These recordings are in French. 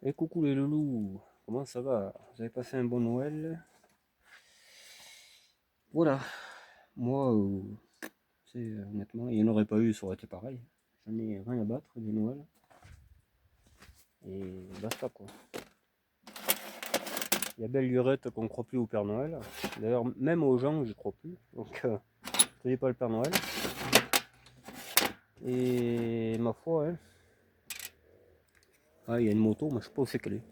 Et coucou les loulous, comment ça va? Vous avez passé un bon Noël? Voilà, moi, honnêtement, il n'y en aurait pas eu, ça aurait été pareil. J'en ai rien à battre du Noël. Et basta quoi. Il y a belle lurette qu'on ne croit plus au Père Noël. D'ailleurs, même aux gens, je ne crois plus. Donc, je ne pas le Père Noël. Et ma foi, hein. Ah, il y a une moto, mais je ne sais pas où c'est qu'elle est.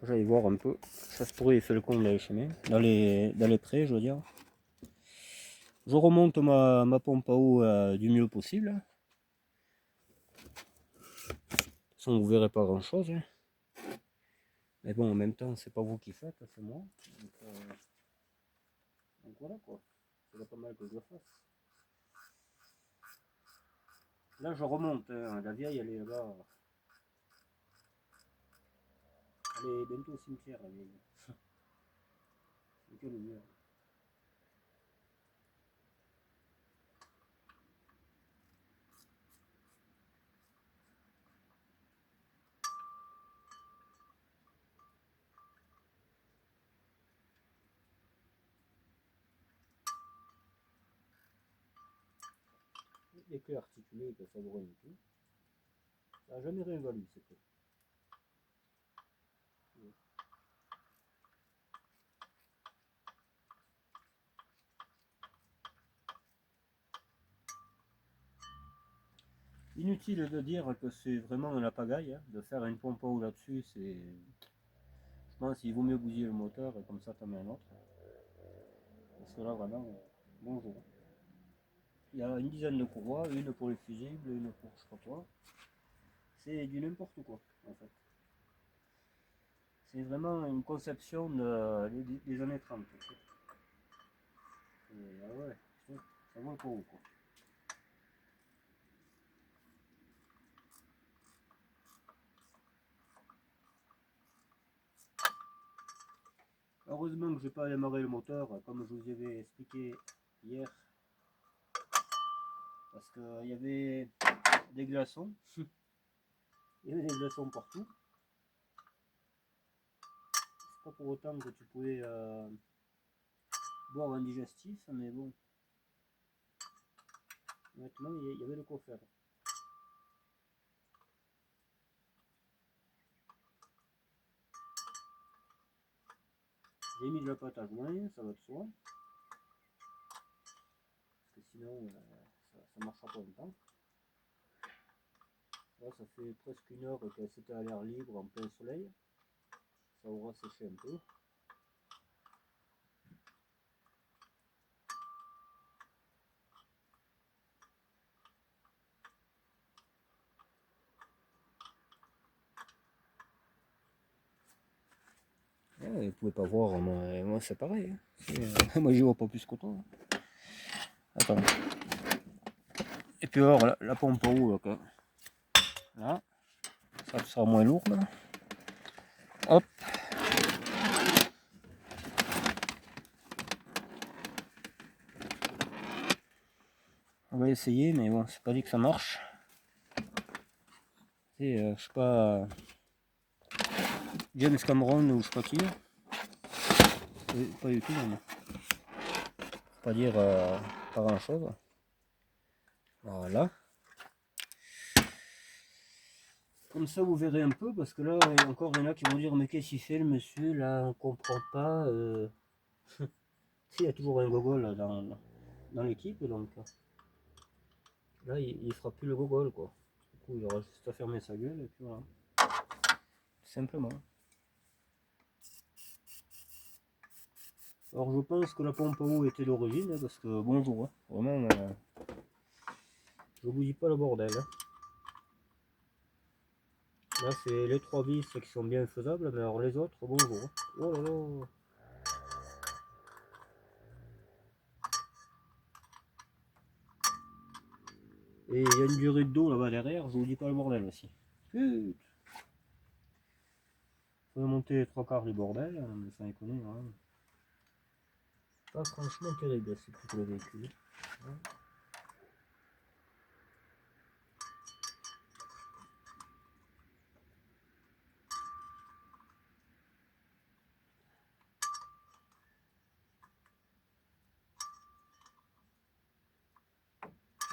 J'allais voir un peu. Ça se pourrait, il fait le con dans les chemins. Dans les prés, je veux dire. Je remonte ma pompe à eau du mieux possible. Sans vous verrez pas grand chose. Hein. Mais bon, en même temps, c'est pas vous qui faites, c'est moi. Donc voilà quoi. C'est pas mal que je le fasse. Là, je remonte. Hein. La vieille, elle est là-bas. Elle est bientôt au cimetière, la vieille. C'est que le vieux. Les clés articulées, que ça vaut rien du tout. Ça n'a jamais rien valu, ces clés. Inutile de dire que c'est vraiment la pagaille. Hein. De faire une pompe à eau là-dessus, c'est. Je pense qu'il vaut mieux bousiller le moteur et comme ça, t'en mets un autre. Parce que là, vraiment, bonjour. Il y a une dizaine de courroies, une pour les fusibles, une pour je sais pas quoi. C'est du n'importe quoi, en fait. C'est vraiment une conception des années 30. Et, ah ouais, ça vaut le coup, quoi. Heureusement que je n'ai pas démarré le moteur, comme je vous avais expliqué hier, parce qu'il y avait des glaçons. Il y avait des glaçons partout. C'est pas pour autant que tu pouvais boire un digestif, mais bon, honnêtement, il y avait de quoi faire. J'ai mis de la pâte à joint, ça va de soi, parce que sinon, ça ne marchera pas longtemps. Là, ça fait presque une heure que c'était à l'air libre en plein soleil. Ça aura séché un peu. Ouais, vous pouvez pas voir, moi c'est pareil. Hein. Moi j'y vois pas plus qu'autant. Hein. Attends. Et puis alors la pompe à eau là, là, ça sera moins lourd là. Hop. On va essayer, mais bon, c'est pas dit que ça marche. Et je sais pas. James Cameron ou je sais pas qui. Pas du tout, mais. Pas dire pas grand chose. Voilà. Comme ça vous verrez un peu, parce que là, il y a encore des là qui vont dire mais qu'est-ce qu'il fait le monsieur là, on comprend pas. Il y a toujours un gogol dans l'équipe, donc là il fera plus le gogol quoi. Du coup il aura juste à fermer sa gueule et puis voilà. Tout simplement. Alors je pense que la pompe à eau était l'origine, parce que bonjour, hein, vraiment, je vous dis pas le bordel. Hein. Là c'est les trois vis qui sont bien faisables, mais alors les autres, bonjour. Hein. Oh là là. Et il y a une durée d'eau là-bas derrière, je vous dis pas le bordel aussi. Putain. Faut monter les trois quarts du bordel, mais sans déconner, hein. Pas franchement terrible, c'est plutôt le véhicule. Hein.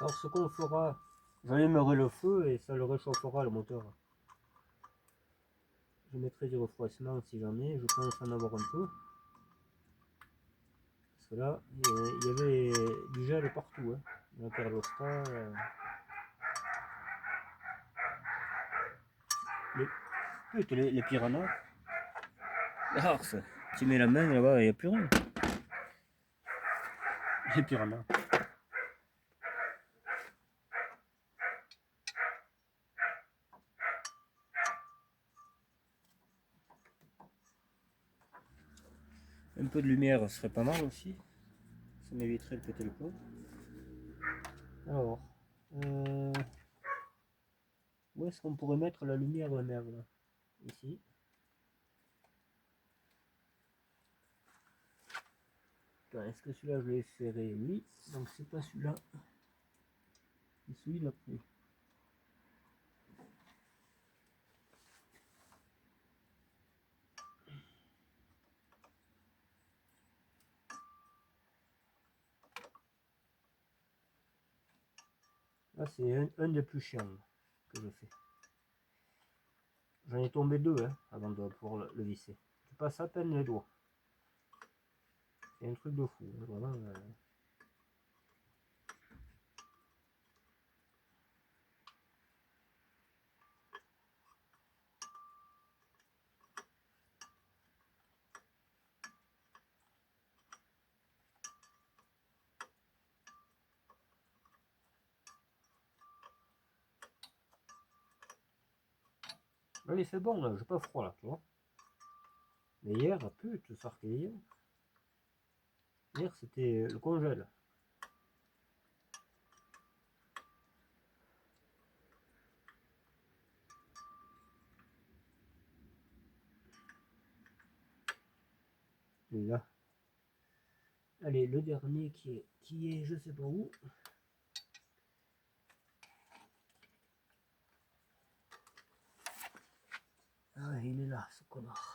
Alors ce qu'on fera, j'allumerai le feu et ça le réchauffera le moteur. Je mettrai du refroidissement si j'en ai, je pense en avoir un peu. Parce que là, il y avait du gel partout, hein. La thermostat, les piranhas. Alors ça, tu mets la main là-bas, il n'y a plus rien. Les piranhas. Un peu de lumière serait pas mal aussi. Ça m'éviterait de péter le plomb. Alors, où est-ce qu'on pourrait mettre la lumière de mer là? Ici. Est-ce que celui-là je l'ai serré? Oui. Donc c'est pas celui-là. C'est celui d'après. Là c'est un des plus chiants que je fais. J'en ai tombé deux hein, avant de pouvoir le visser. Tu passes à peine les doigts. C'est un truc de fou, hein, vraiment. Là il fait bon là, j'ai pas froid là, tu vois. Mais hier, putain, ça hier. Hier c'était le congèle. Et là. Allez, le dernier qui est je sais pas où. Ah, il est là, ce connard.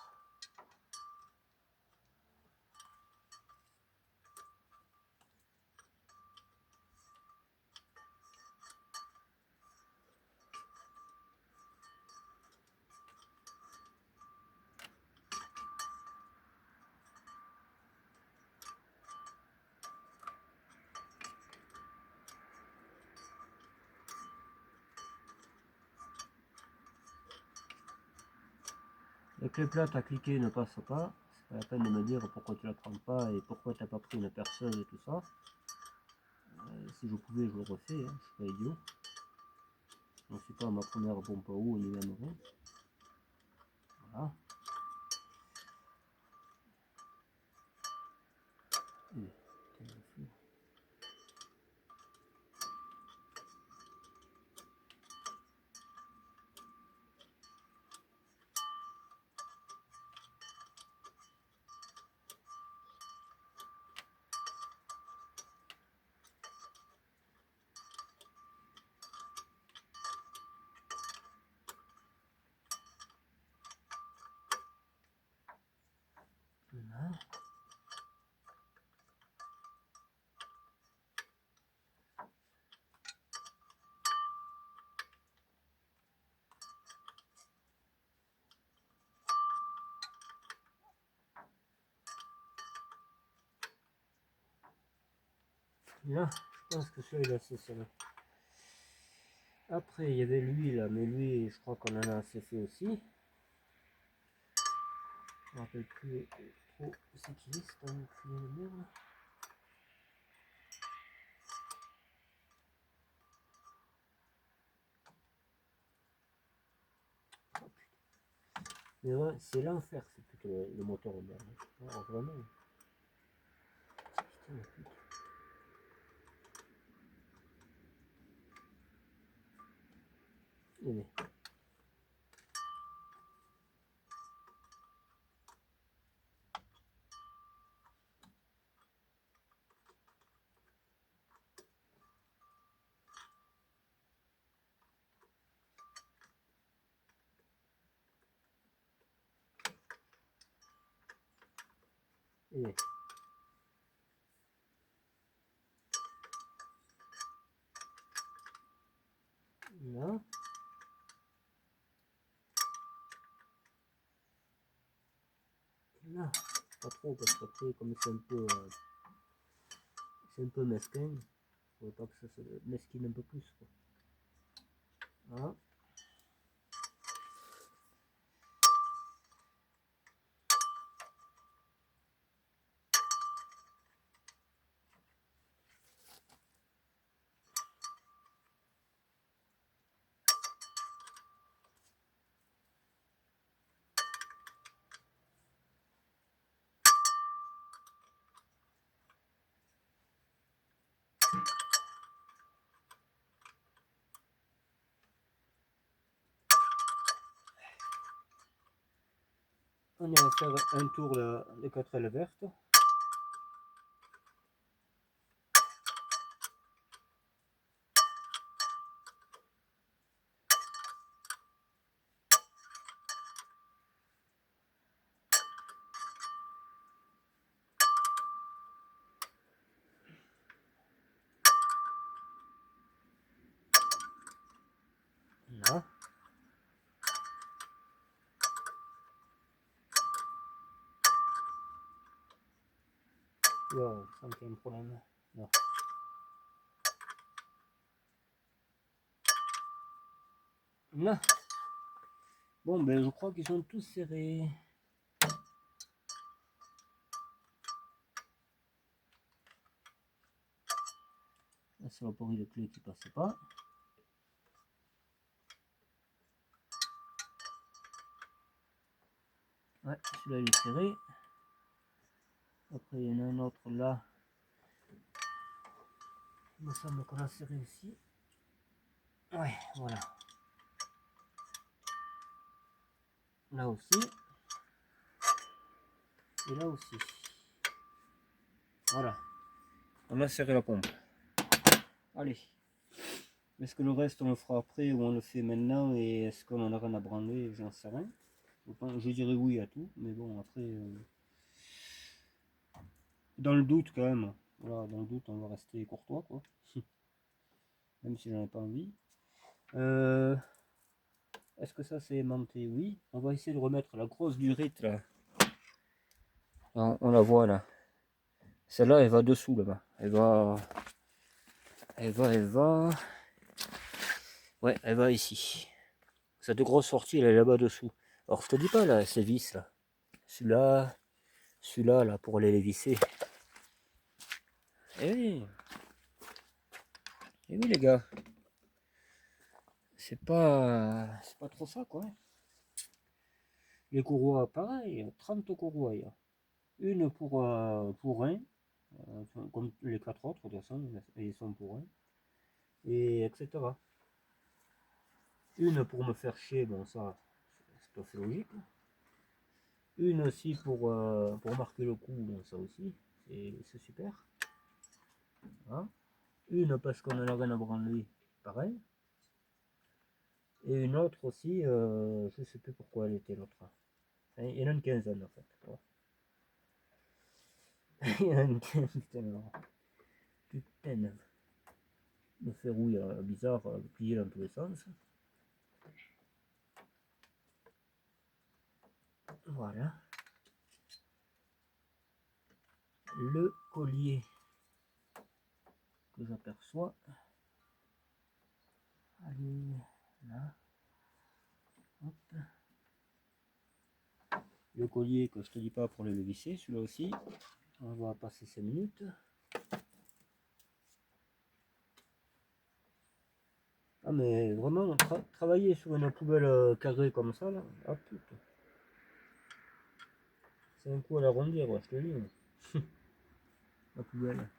La clé plate à cliquer ne passe pas. C'est pas la peine de me dire pourquoi tu la prends pas et pourquoi tu n'as pas pris une perceuse et tout ça. Si je pouvais, je le refais, hein, je suis pas idiot. Je ne suis pas à ma première pompe à eau ni même rien. Voilà. Voilà. Là, je pense que celui-là c'est celui-là. Après, il y avait lui là, mais lui, je crois qu'on en a assez fait aussi. Je ne me rappelle plus trop c'est qui est, c'est un filet de merde. Oh, mais ouais, c'est l'enfer, c'est plutôt le moteur au merde. Alors, vraiment. Putain, putain. Allez. Allez. Là, pas trop parce qu'après, comme c'est un peu mesquin, faut pas que ça se mesquine un peu plus, quoi. Voilà. On ira faire un tour les 4 ailes vertes. Là. Wow, sans qu'il y ait un problème. Non. Là. Bon, ben je crois qu'ils sont tous serrés. Là, c'est la pourrie de clé qui passe pas. Ouais, celui-là il est serré. Après, il y en a un autre là. Il me semble qu'on a serré aussi. Ouais, voilà. Là aussi. Et là aussi. Voilà. On a serré la pompe. Allez. Est-ce que le reste on le fera après ou on le fait maintenant et est-ce qu'on en a rien à branler? J'en sais rien. Je dirais oui à tout, mais bon après dans le doute quand même. Voilà, dans le doute on va rester courtois quoi. Même si j'en ai pas envie. Est-ce que ça c'est aimanté? Oui. On va essayer de remettre la grosse durite là. On la voit là. Celle-là elle va dessous là-bas. Elle va. Ouais, elle va ici. Cette grosse sortie elle est là-bas dessous. Alors je te dis pas là, ces vis là. Celui-là là pour aller les visser. Eh oui. Eh oui les gars. C'est pas trop ça quoi. Les courroies pareil, 30 courroies. Une pour un, comme les 4 autres de toute façon, ils sont pour un. Et etc. Une pour me faire chier, bon ça, c'est tout à fait logique. Une aussi pour marquer le coup, bon ça aussi, c'est super. Voilà. Une parce qu'on en a rien à branler, pareil. Et une autre aussi, je sais plus pourquoi elle était l'autre. Il y en a une quinzaine en fait. Voilà. Il y en a une quinzaine. Putain, le ferrouille bizarre, plié dans tous les sens. Voilà. Le collier que j'aperçois. Allez, là. Hop. Le collier que je te dis pas pour le visser, celui-là aussi. On va passer 5 minutes. Ah mais vraiment, travailler sur une poubelle carrée comme ça, là, ah putain. C'est un coup à l'arrondir, ouais, je te dis. La poubelle.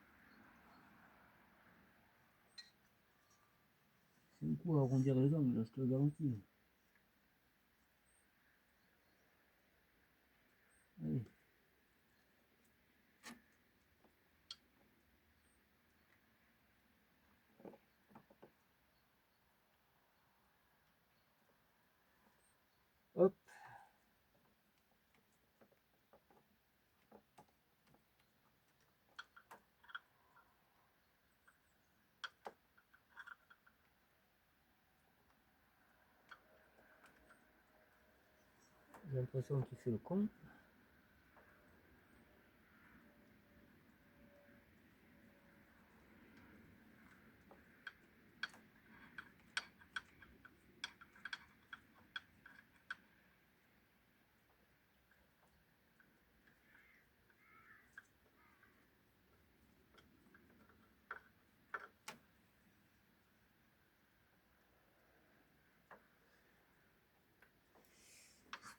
C'est un coup à arrondir les angles, je te le garantis. Allez. Hop. J'ai l'impression qu'il fait le con.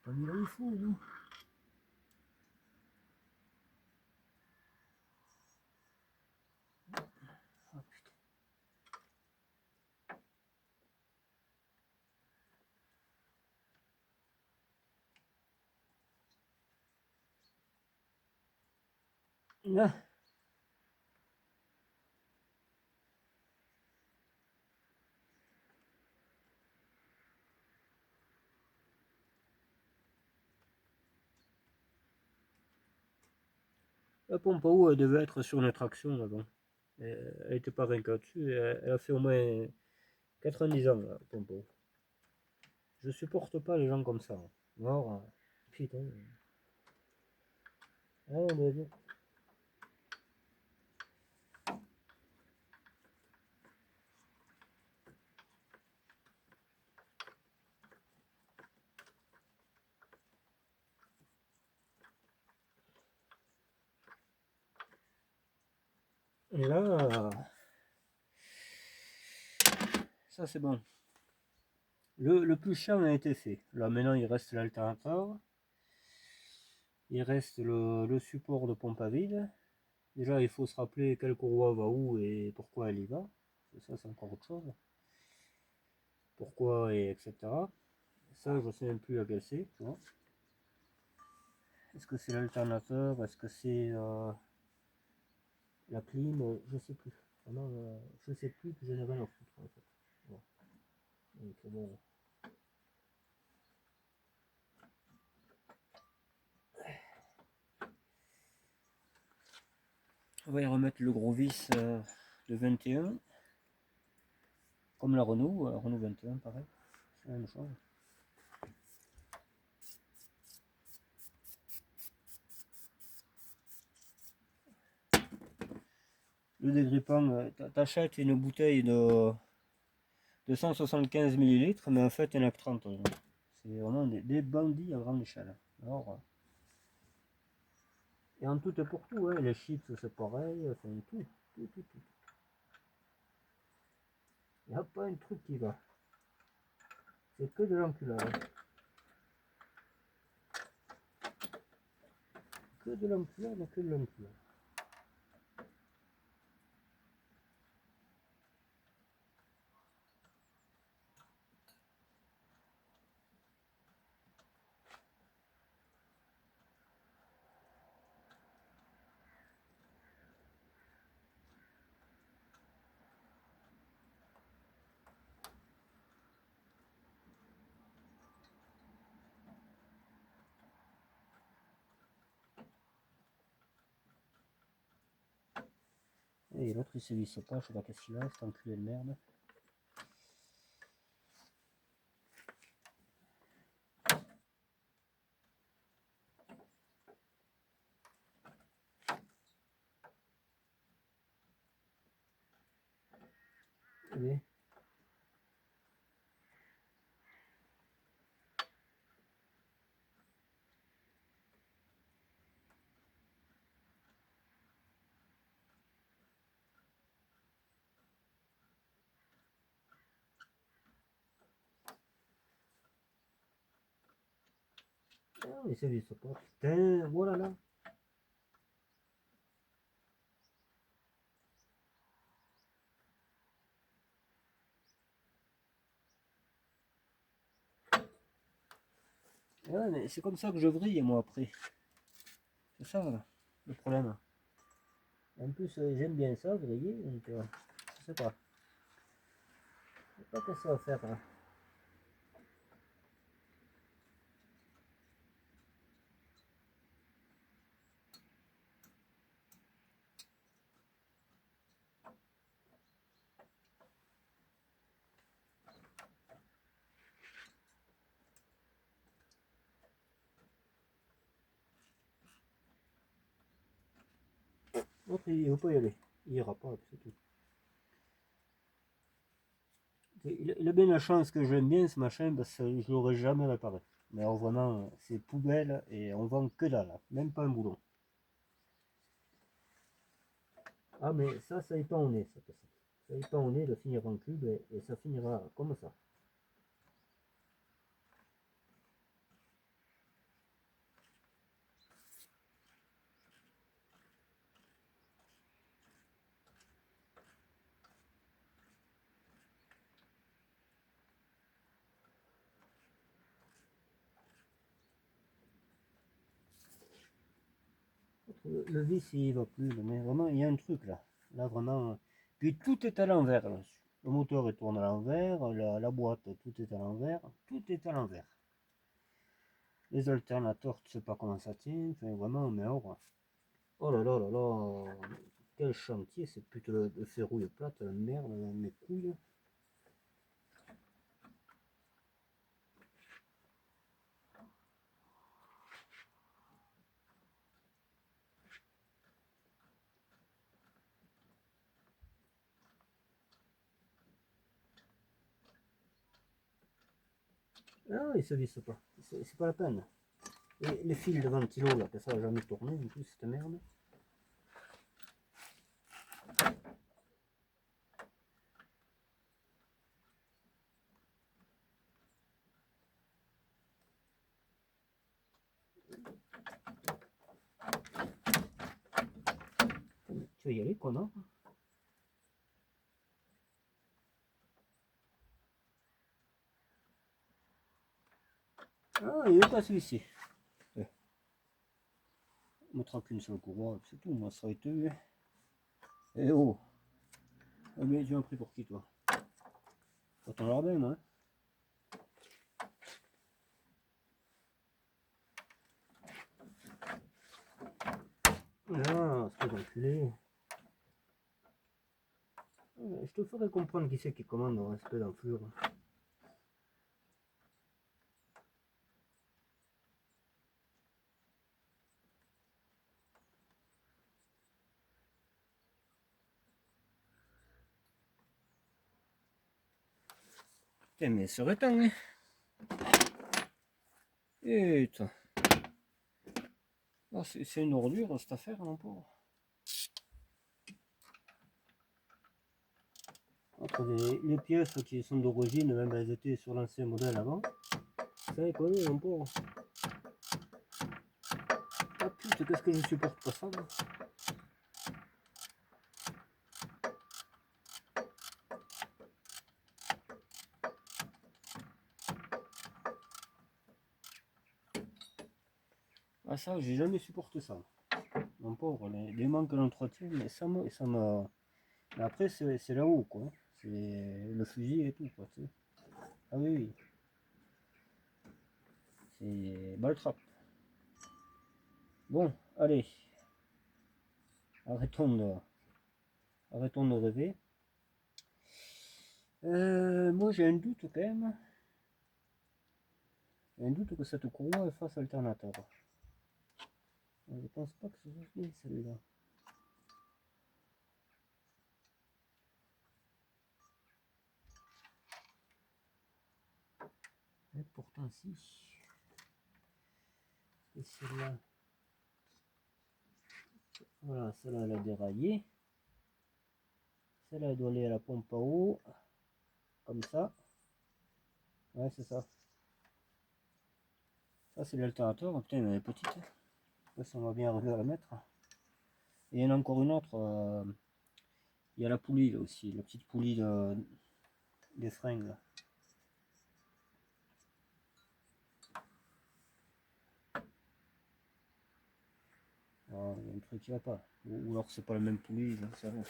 Pas mis là où il faut, non? Ah, putain. Là. La pompe à eau, elle devait être sur une traction avant. Elle n'était pas rien là-dessus. Elle a fait au moins 90 ans, la pompe à eau. Je supporte pas les gens comme ça. Alors, putain. Ah, on dire. Et là, ça c'est bon. Le plus chiant a été fait. Là maintenant il reste l'alternateur. Il reste le support de pompe à vide. Déjà il faut se rappeler quelle courroie va où et pourquoi elle y va. Ça c'est encore autre chose. Pourquoi et etc. Ça je sais même plus laquelle c'est. Est-ce que c'est l'alternateur? Est-ce que c'est la clim? Je sais plus. Vraiment, je sais plus que je n'ai rien à foutre en fait. Bon. Donc, bon. On va y remettre le gros vis de 21. Comme la Renault, Renault 21 pareil. C'est la même chose. Le dégrippant, t'achètes une bouteille de 175 ml, mais en fait il n'y en a que 30. C'est vraiment des bandits à grande échelle. Alors, et en tout et pour tout, hein, les chips c'est pareil, enfin tout, tout, tout, tout. Il n'y a pas un truc qui va. C'est que de l'enculade. Que de l'enculade, que de l'enculade. Et l'autre il se visse pas, je sais pas qu'est-ce qu'il a, cet enculé de merde. Oui. Ah, il se visse pas. Putain, voilà là. Ouais, mais c'est comme ça que je vrille moi après. C'est ça là, le problème. En plus, j'aime bien ça, vriller, donc je sais pas. Je sais pas qu'est-ce que ça va faire là. L'autre, il veut pas y aller. Il ira pas, c'est tout. Il a bien la chance que j'aime bien ce machin parce que je l'aurais jamais réparé. Mais alors vraiment, c'est poubelle et on vend que dalle, là. Même pas un boulon. Ah mais ça y est pas en est, ça. Ça y est pas en est de finir en cube et ça finira comme ça. Le vis il va plus, mais vraiment il y a un truc là. Là vraiment. Puis tout est à l'envers là. Le moteur est tourné à l'envers, la boîte, tout est à l'envers, tout est à l'envers. Les alternateurs, tu sais pas comment ça tient, enfin vraiment, mais oh, oh là là là là, quel chantier, c'est putain de ferrouille plate, la merde, mes couilles. Ah, il se visse pas, c'est pas la peine. Et les fils de ventilo là, que ça a jamais tourné en plus, cette merde. Tu vas y aller, connard. Ah, il est pas celui-ci. On mettra qu'une seule courroie, c'est tout, moi ça va être. Eh oh, mais tu as pris pour qui toi? Pas ton jardin, hein? Ah, c'est enculé. Je te ferai comprendre qui c'est qui commande en respect d'enflure. Putain, mais ça serait temps, hein? Putain. Oh, c'est une ordure cette affaire, mon pauvre. Entre les pièces qui sont d'origine, même elles étaient sur l'ancien modèle avant. C'est connu, mon pauvre. Ah putain, qu'est-ce que je supporte pas ça, là. Ah ça, j'ai jamais supporté ça. Mon pauvre, les manques d'entretien, mais ça me... Mais après, c'est là-haut, quoi. C'est le fusil et tout, quoi, tu sais. Ah oui, oui. C'est baltrap. Bon, allez. Arrêtons de rêver. Moi, j'ai un doute quand même. J'ai un doute que cette courroie fasse alternateur. Je pense pas que ce soit bien celui-là. Et pourtant, si. Et celle-là. Voilà, celle-là, elle a déraillé. Celle-là, elle doit aller à la pompe à eau. Comme ça. Ouais, c'est ça. Ça, c'est l'alternateur. Putain, elle est petite. Ça, on va bien arriver à la mettre. Et il y en a encore une autre. Il y a la poulie là aussi. La petite poulie des freins là. Ah, il y a un truc qui va pas. Ou alors c'est pas la même poulie, là, c'est rien.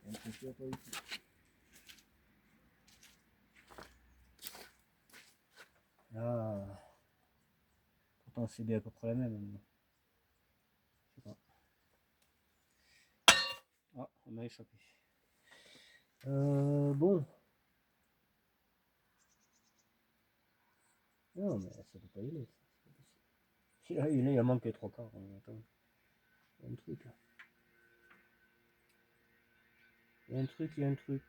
Il y a un truc qui va pas ici. Ah, pourtant c'est bien à peu près la même. Je sais pas. Ah, on m'a échappé. Bon. Non, mais ça peut pas y aller. Il a manqué 3 quarts. Attends. Il y a un truc là. Il y a un truc, il y a un truc.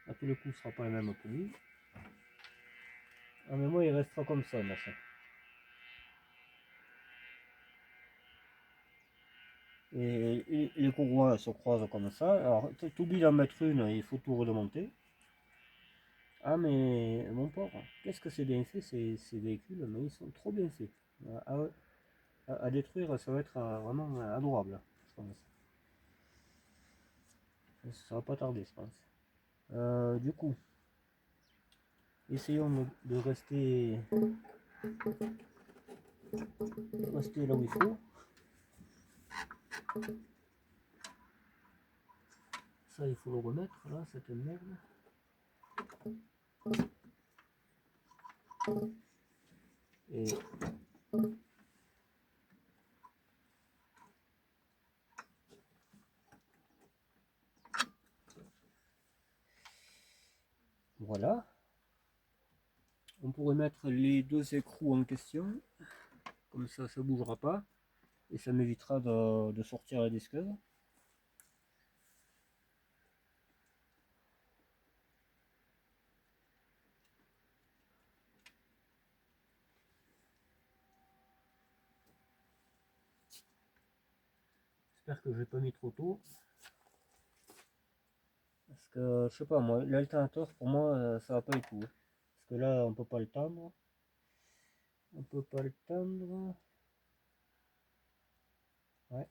À tous les coups, ce sera pas la même poulie. Ah, mais moi, il restera comme ça, machin. Et les courroies se croisent comme ça. Alors, tu oublies d'en mettre une, il faut tout remonter. Ah, mais mon pauvre, qu'est-ce que c'est bien fait ces véhicules, mais ils sont trop bien faits. À détruire, ça va être vraiment adorable, je pense. Ça va pas tarder, je pense. Du coup, essayons de rester rester là où il faut. Ça, il faut le remettre là, cette merde. Et voilà. On pourrait mettre les deux écrous en question. Comme ça ne bougera pas. Et ça m'évitera de sortir la disqueuse. J'espère que je n'ai pas mis trop tôt. Parce que, je sais pas moi, l'alternateur pour moi, ça va pas du tout. Parce que là, on peut pas le tendre. On peut pas le tendre. Ouais.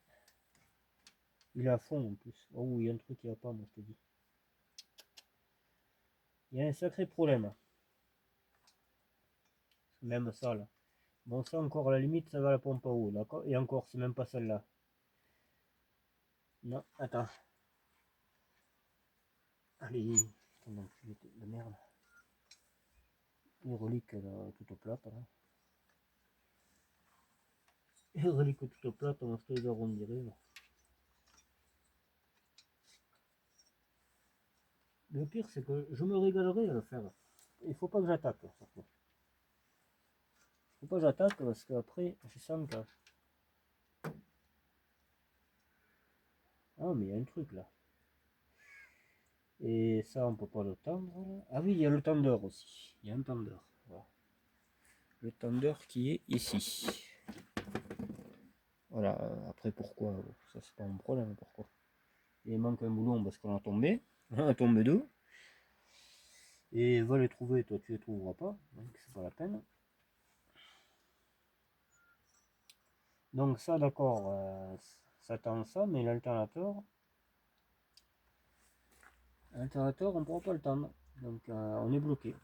Il est à fond en plus. Oh, il y a un truc qui va pas, moi je te dis. Il y a un sacré problème. Même ça là. Bon, ça encore à la limite, ça va à la pompe à eau. D'accord. Et encore, c'est même pas celle-là. Non, attends. Allez. Attends, de merde. Les reliques là, toutes plates. Là. Les reliques toutes plates, on va se les arrondir. Le pire, c'est que je me régalerai à le faire. Il faut pas que j'attaque, surtout. Faut pas que j'attaque parce qu'après, je sens que... Ah, mais il y a un truc là. Et ça, on peut pas le tendre. Là. Ah oui, il y a le tendeur aussi. Il y a un tendeur. Voilà. Le tendeur qui est ici. Voilà. Après, pourquoi ça, c'est pas mon problème. Pourquoi il manque un boulon parce qu'on a tombé. On a tombé deux. Et va les trouver, toi, tu les trouveras pas. Donc, c'est pas la peine. Donc, ça, d'accord. Ça tend ça, mais l'alternateur. L'alternateur, on ne pourra pas le tendre. Donc, on est bloqué.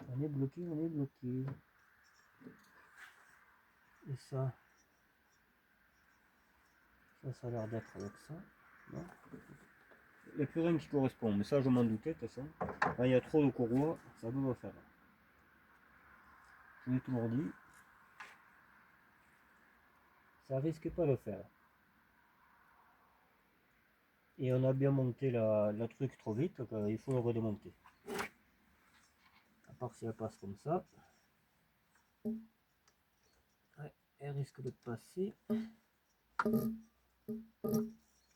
On est bloqué, on est bloqué. Et ça a l'air d'être avec ça. Non, il n'y a plus rien qui correspond, mais ça je m'en doutais de toute façon. Là, il y a trop de courroies, ça peut pas faire. Je l'ai toujours dit. Ça risque pas de faire. Et on a bien monté la truc trop vite, il faut le redémonter. À part si elle passe comme ça. Ouais, elle risque de passer.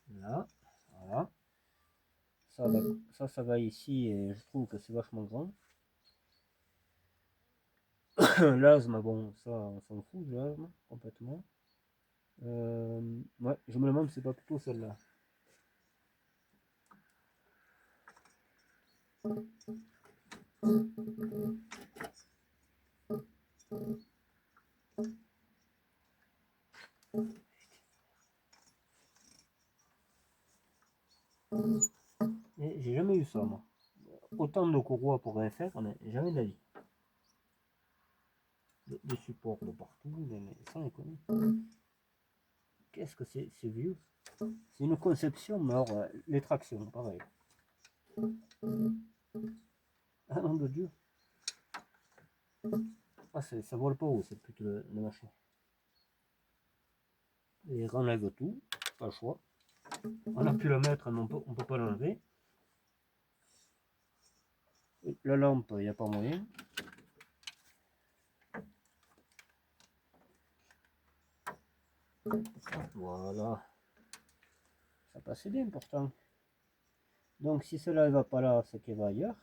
Là, voilà. Ça va ici et je trouve que c'est vachement grand. L'asthme, bon, ça on s'en fout de l'asthme complètement. Ouais, je me demande si c'est pas plutôt celle-là. J'ai jamais eu ça, moi. Autant de courroies pour rien faire, mais jamais de la vie. Des supports de partout, mais sans déconner. Qu'est-ce que c'est vieux? C'est une conception, mais alors, les tractions, pareil. Ah nom de Dieu. Ah, ça vole pas haut, cette pute de machin. Et renlève tout, pas le choix. On a pu le mettre, mais on peut pas l'enlever. La lampe, il n'y a pas moyen. Voilà. Ça passait bien pourtant. Donc si cela ne va pas là, c'est qu'elle va ailleurs.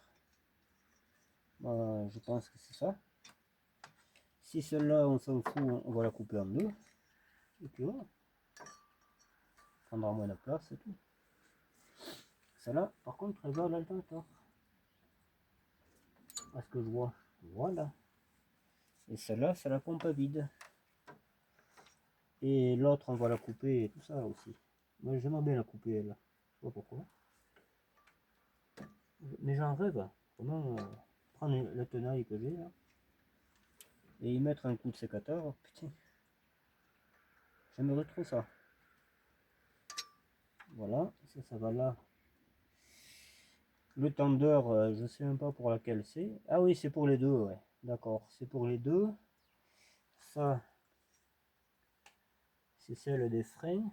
Je pense que c'est ça. Si celle-là, on s'en fout, on va la couper en deux. Et puis voilà. Prendra moins de place et tout. Celle-là, par contre, elle va à l'alternateur. À ce que je vois. Voilà. Et celle-là, c'est la pompe à vide. Et l'autre, on va la couper et tout ça aussi. Moi, j'aimerais bien la couper, elle. Je sais pas pourquoi. Mais j'en rêve. Comment prendre la tenaille que j'ai là. et y mettre un coup de sécateur. Putain, j'aimerais trop ça. Voilà, ça va là. Le tendeur, je sais même pas pour laquelle c'est. Ah oui, c'est pour les deux, ouais. D'accord, c'est pour les deux. Ça, c'est celle des freins.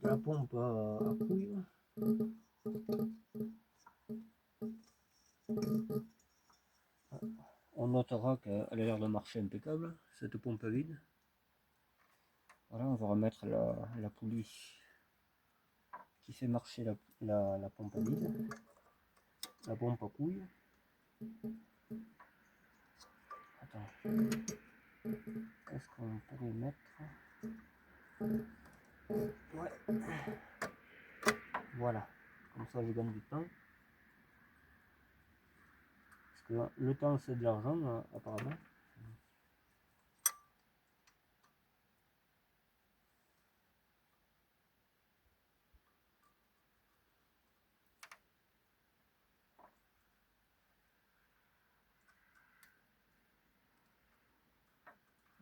La pompe à couille. On notera qu'elle a l'air de marcher impeccable, cette pompe vide. Voilà, on va remettre la poulie qui fait marcher la pompe vide, la pompe à couille. Attends, est-ce qu'on pourrait mettre... Ouais, voilà, comme ça je gagne du temps. Parce que le temps c'est de l'argent apparemment.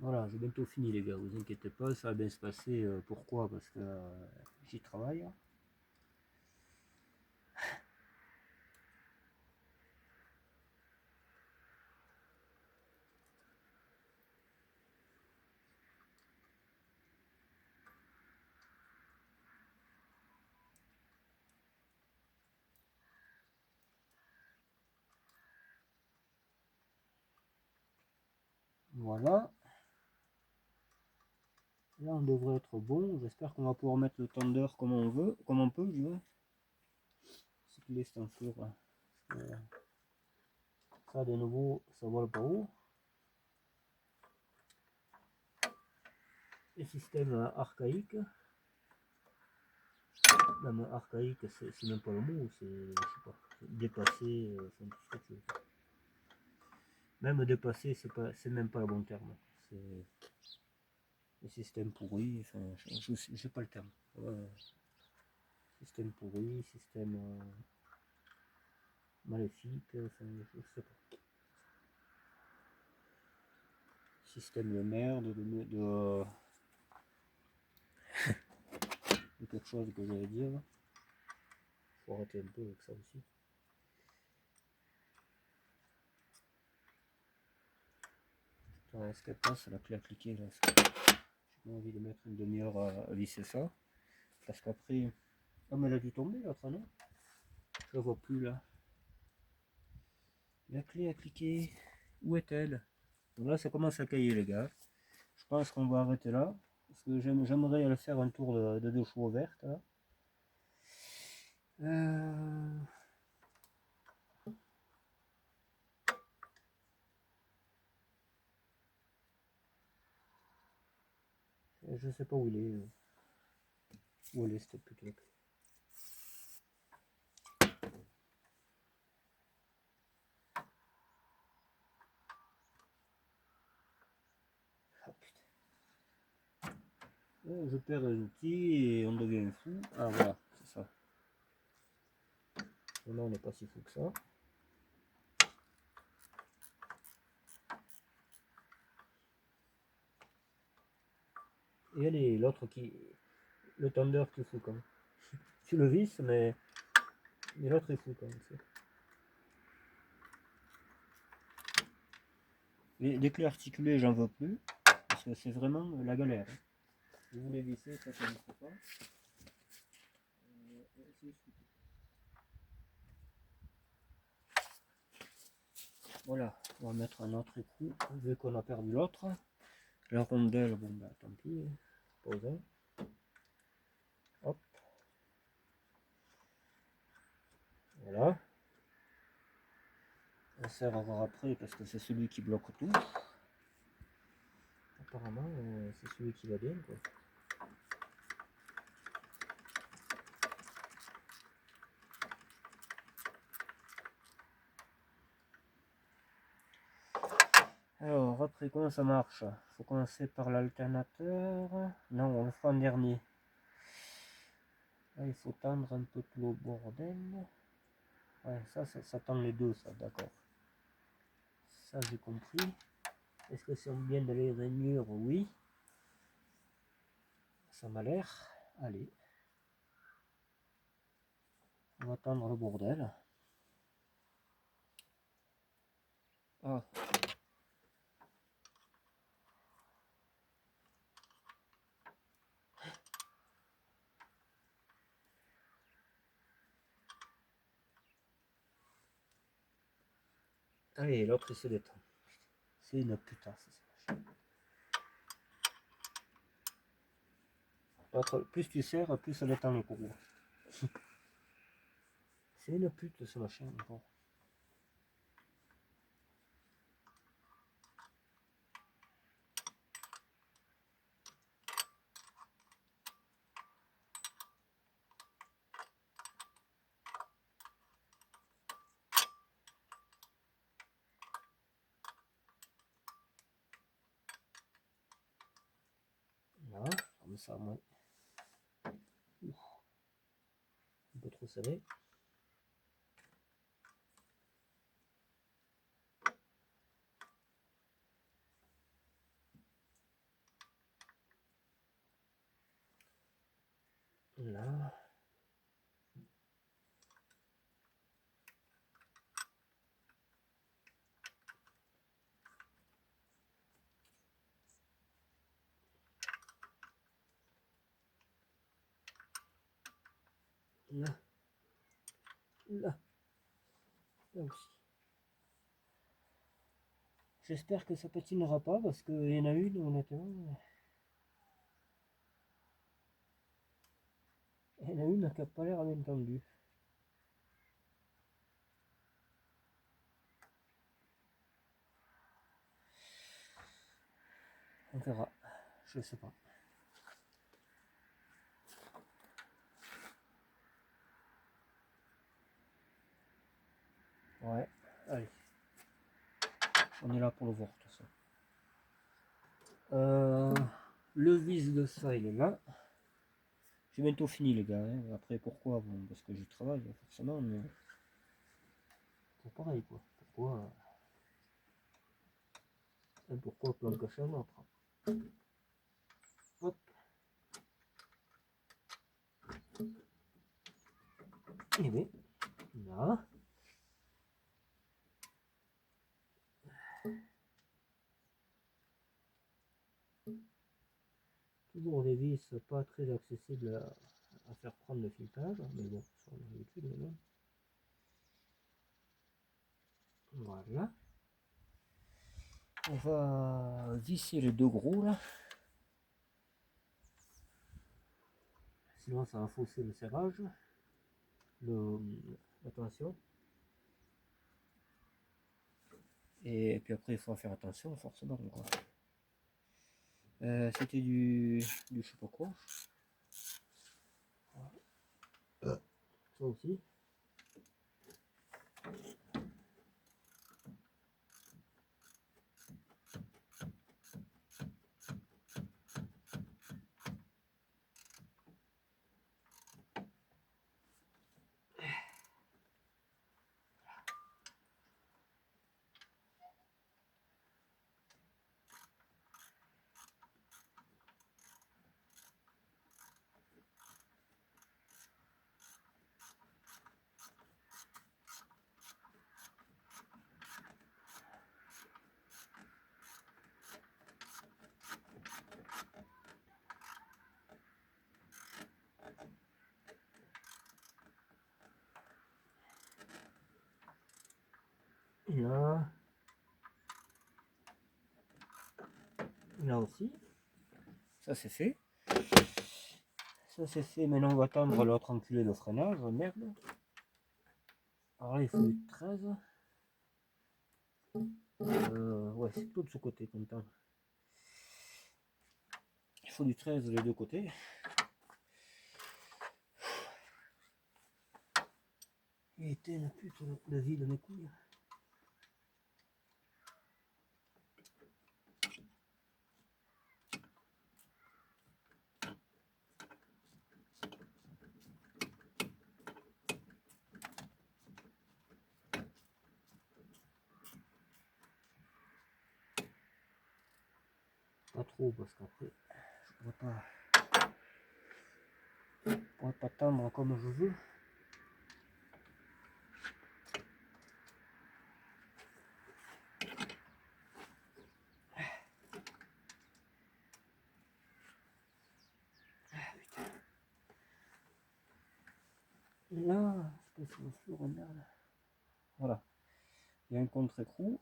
Voilà, j'ai bientôt fini les gars, vous inquiétez pas, ça va bien se passer. Pourquoi? Parce que j'y travaille. Voilà. Là on devrait être bon, j'espère qu'on va pouvoir mettre le tendeur comme on veut, comme on peut, je veux. C'est qu'il est en four. Ça de nouveau, ça vole pas haut. Les systèmes archaïques. Même archaïque, c'est même pas le mot, c'est, je sais pas, dépassé, tout ce que tu veux. Même dépassé, c'est même pas le bon terme. C'est les systèmes pourris, enfin, je sais pas le terme. Système pourri, système maléfique, enfin, je sais pas. Système de merde, de quelque chose que j'allais dire. Faut arrêter un peu avec ça aussi. Est-ce qu'elle passe la clé à cliquer là? J'ai envie de mettre une demi-heure à visser ça. Parce qu'après. Ah, mais elle a dû tomber l'autre, non? Je la vois plus là. La clé à cliquer. Où est-elle? Donc là, ça commence à cailler, les gars. Je pense qu'on va arrêter là. Parce que j'aimerais aller faire un tour de deux chevaux vertes. Là. Je sais pas où il est. Où elle est cette putain. Ah putain. Je perds un outil et on devient fou. Ah voilà, c'est ça. Là on n'est pas si fou que ça. Et elle est l'autre qui. Le tender qui fout quand même. Tu le vis, mais l'autre est fou quand même. Les clés articulées, j'en veux plus. Parce que c'est vraiment la galère. Si vous les vissez, ça ne visse pas. Voilà, on va mettre un autre écrou, vu qu'on a perdu l'autre. La rondelle, bon bah tant pis, posons. Hop. Voilà. On sert à voir après parce que c'est celui qui bloque tout. Apparemment, c'est celui qui va bien quoi. Alors, après, comment ça marche? Faut commencer par l'alternateur. Non, on le fera en dernier. Là, il faut tendre un peu tout le bordel. Ouais, ça tend les deux, ça, d'accord. Ça j'ai compris. Est-ce que c'est bien de les rainures? Oui. Ça m'a l'air. Allez. On va attendre le bordel. Ah. Allez, l'autre il se détend. C'est une putain, ça. L'autre, plus tu serres, plus ça détend les courroies. C'est une pute ce machin. Bon. Voilà, comme ça, moi. Ouf. Un peu trop serré. Là. Là. Là. Là aussi. J'espère que ça patinera pas parce qu'il y en a une, honnêtement. Il y en a une qui n'a pas l'air bien tendue. On verra. Je sais pas. Ouais, allez. On est là pour le voir, tout ça. Le vis de ça, il est là. J'ai bientôt fini, les gars. Hein. Après, pourquoi? Bon, parce que j'y travaille, forcément, mais c'est pareil, quoi. Pourquoi plan cacher un autre? Hop. Et bien, là. Toujours des vis pas très accessibles à faire prendre le filetage, mais bon, ça on a l'habitude maintenant. Voilà. On va visser les deux gros là. Sinon ça va fausser le serrage. La tension. Et puis après il faut faire attention forcément. C'était du je sais pas quoi. Ça aussi. Là. Là aussi. Ça c'est fait. Ça c'est fait. Maintenant on va attendre l'autre enculé de freinage. Merde. Alors là il faut du 13. Ouais, c'est tout de ce côté comme temps. Il faut du 13 les deux côtés. Il était la pute la vie de mes couilles. pas trop parce qu'après je pourrais pas tendre comme je veux. Et là, je sais pas si le flou regarde. Voilà. Il y a un contre-écrou.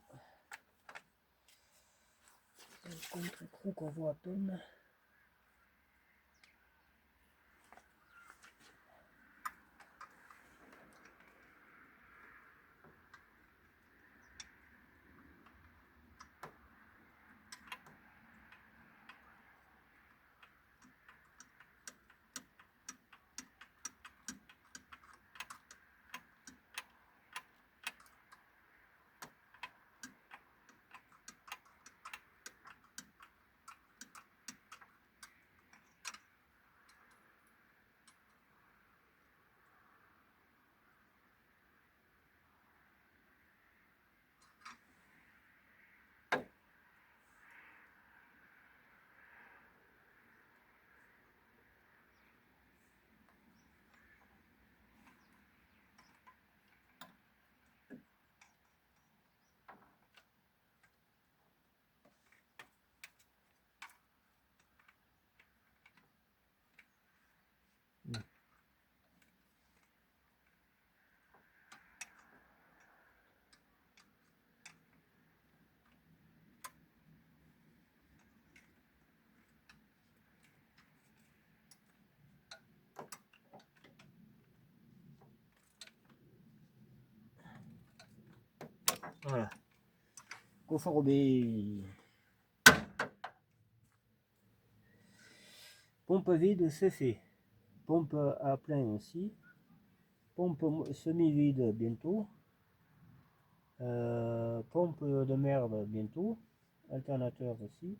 Un contre-écrou qu'on voit à peine. Voilà. Confort B. Pompe vide, c'est fait. Pompe à plein aussi. Pompe semi-vide bientôt. Pompe de merde bientôt. Alternateur aussi.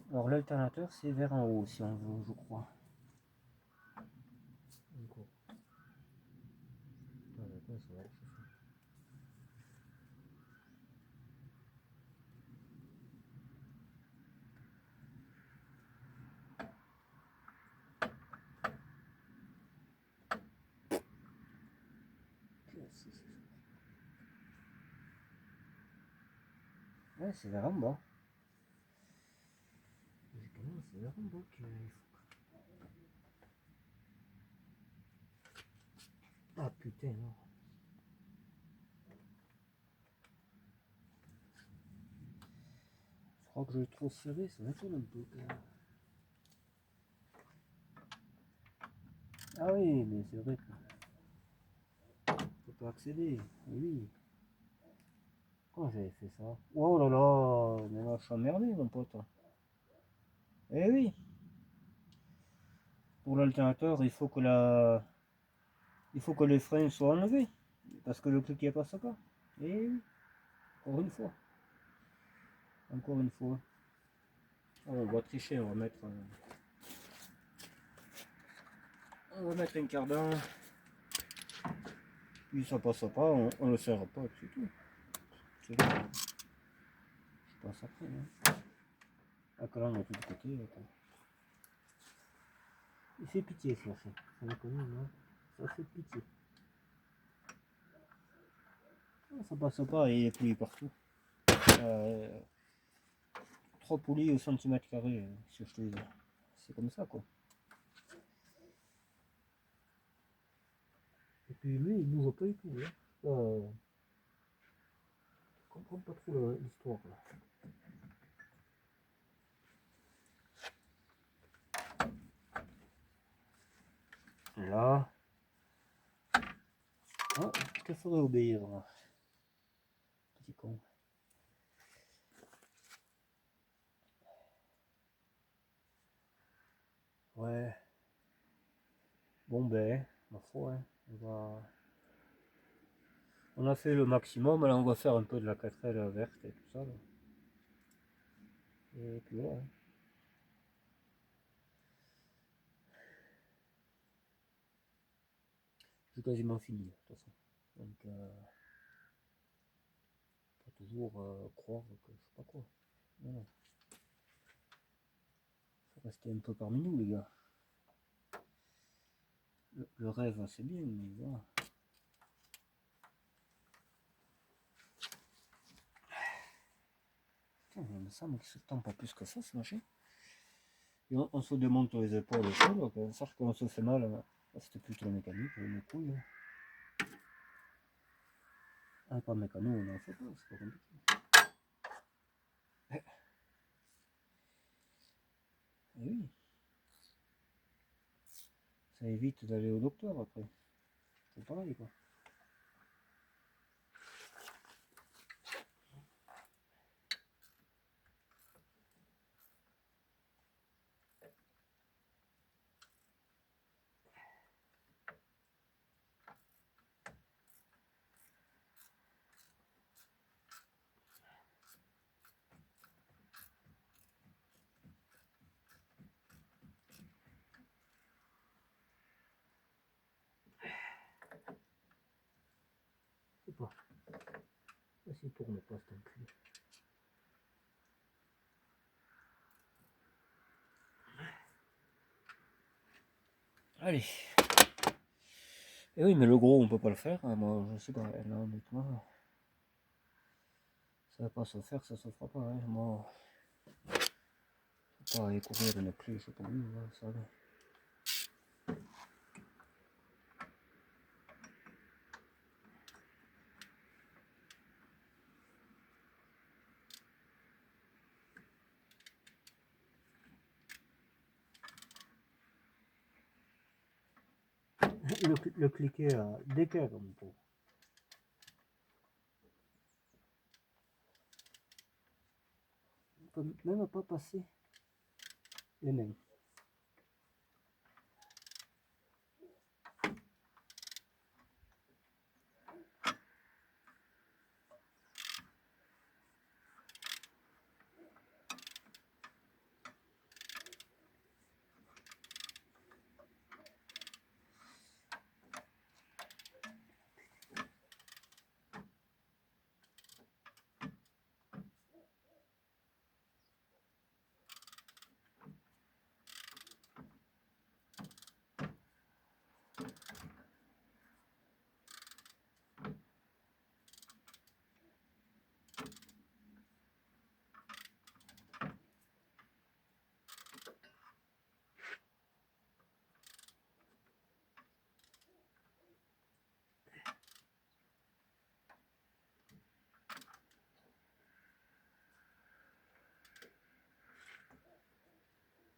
Alors l'alternateur c'est vers en haut si on veut, je crois. Encore. Ouais, c'est vers en bas. C'est vers en bas qu'il faut. Ah putain, non. Je crois que je l'ai trop serré, ça m'étonne un peu. Ah oui, mais c'est vrai que je peux pas accéder. Oui. Comment j'avais fait ça? Oh là là, mais là je suis emmerdé mon pote. Eh oui. Pour l'alternateur, il faut que les freins soient enlevés. Parce que le cliquet passe pas. Et oui. Encore une fois. Encore une fois. Oh, on va tricher, on va mettre un cardan. Puis ça passe pas, on le serre pas, c'est tout. C'est bon. Je passe après. Hein. Ah, que là on a tout de côté. Attends. Il fait pitié ça. Ça me connaît, non? Ça fait pitié. Ça passe pas et il est plié partout. 3 poulies au centimètre carré, si je te dis. C'est comme ça quoi. Et puis lui, il n'ouvre pas du tout. Hein. Je comprends pas trop l'histoire là. Là. Oh, qu'il faudrait obéir. Petit con. Ouais. Bon ben, ma foi, hein, on a fait le maximum, là on va faire un peu de la 4L verte et tout ça. Là. Et puis voilà. Hein. J'ai quasiment fini de toute façon. Donc pas toujours croire que je sais pas quoi. Non, non. rester un peu parmi nous, les gars. Le rêve, c'est bien, mais voilà. Putain, il me semble qu'il se tend pas plus que ça, ce machin. Et on se démonte les épaules et tout, donc ça qu'on se fait mal. C'était plutôt mécanique, mes couilles. Ah, pas mécano, on en fait pas, c'est pas compliqué. Et oui. Ça évite d'aller au docteur après. C'est pareil, quoi. Je sais pas. Ça s'y tourne pas, cet enculé. Allez. Et oui, mais le gros, on peut pas le faire. Hein. Moi, je sais pas. Là, honnêtement, ça va pas se faire, ça se fera pas. Hein. Moi, je vais pas aller courir une clé, je sais pas où. Là, ça va. Le cliquer à d'équerre, mon pauvre. On peut même pas passer les mains.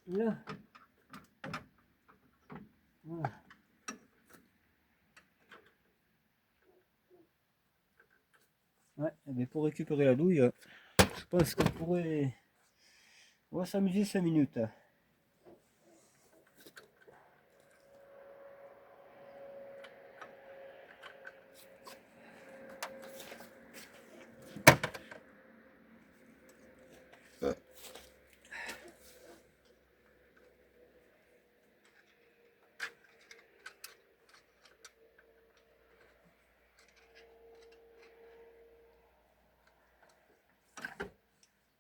Là. Voilà. Ouais, mais pour récupérer la douille, je pense qu'on pourrait... On va s'amuser 5 minutes.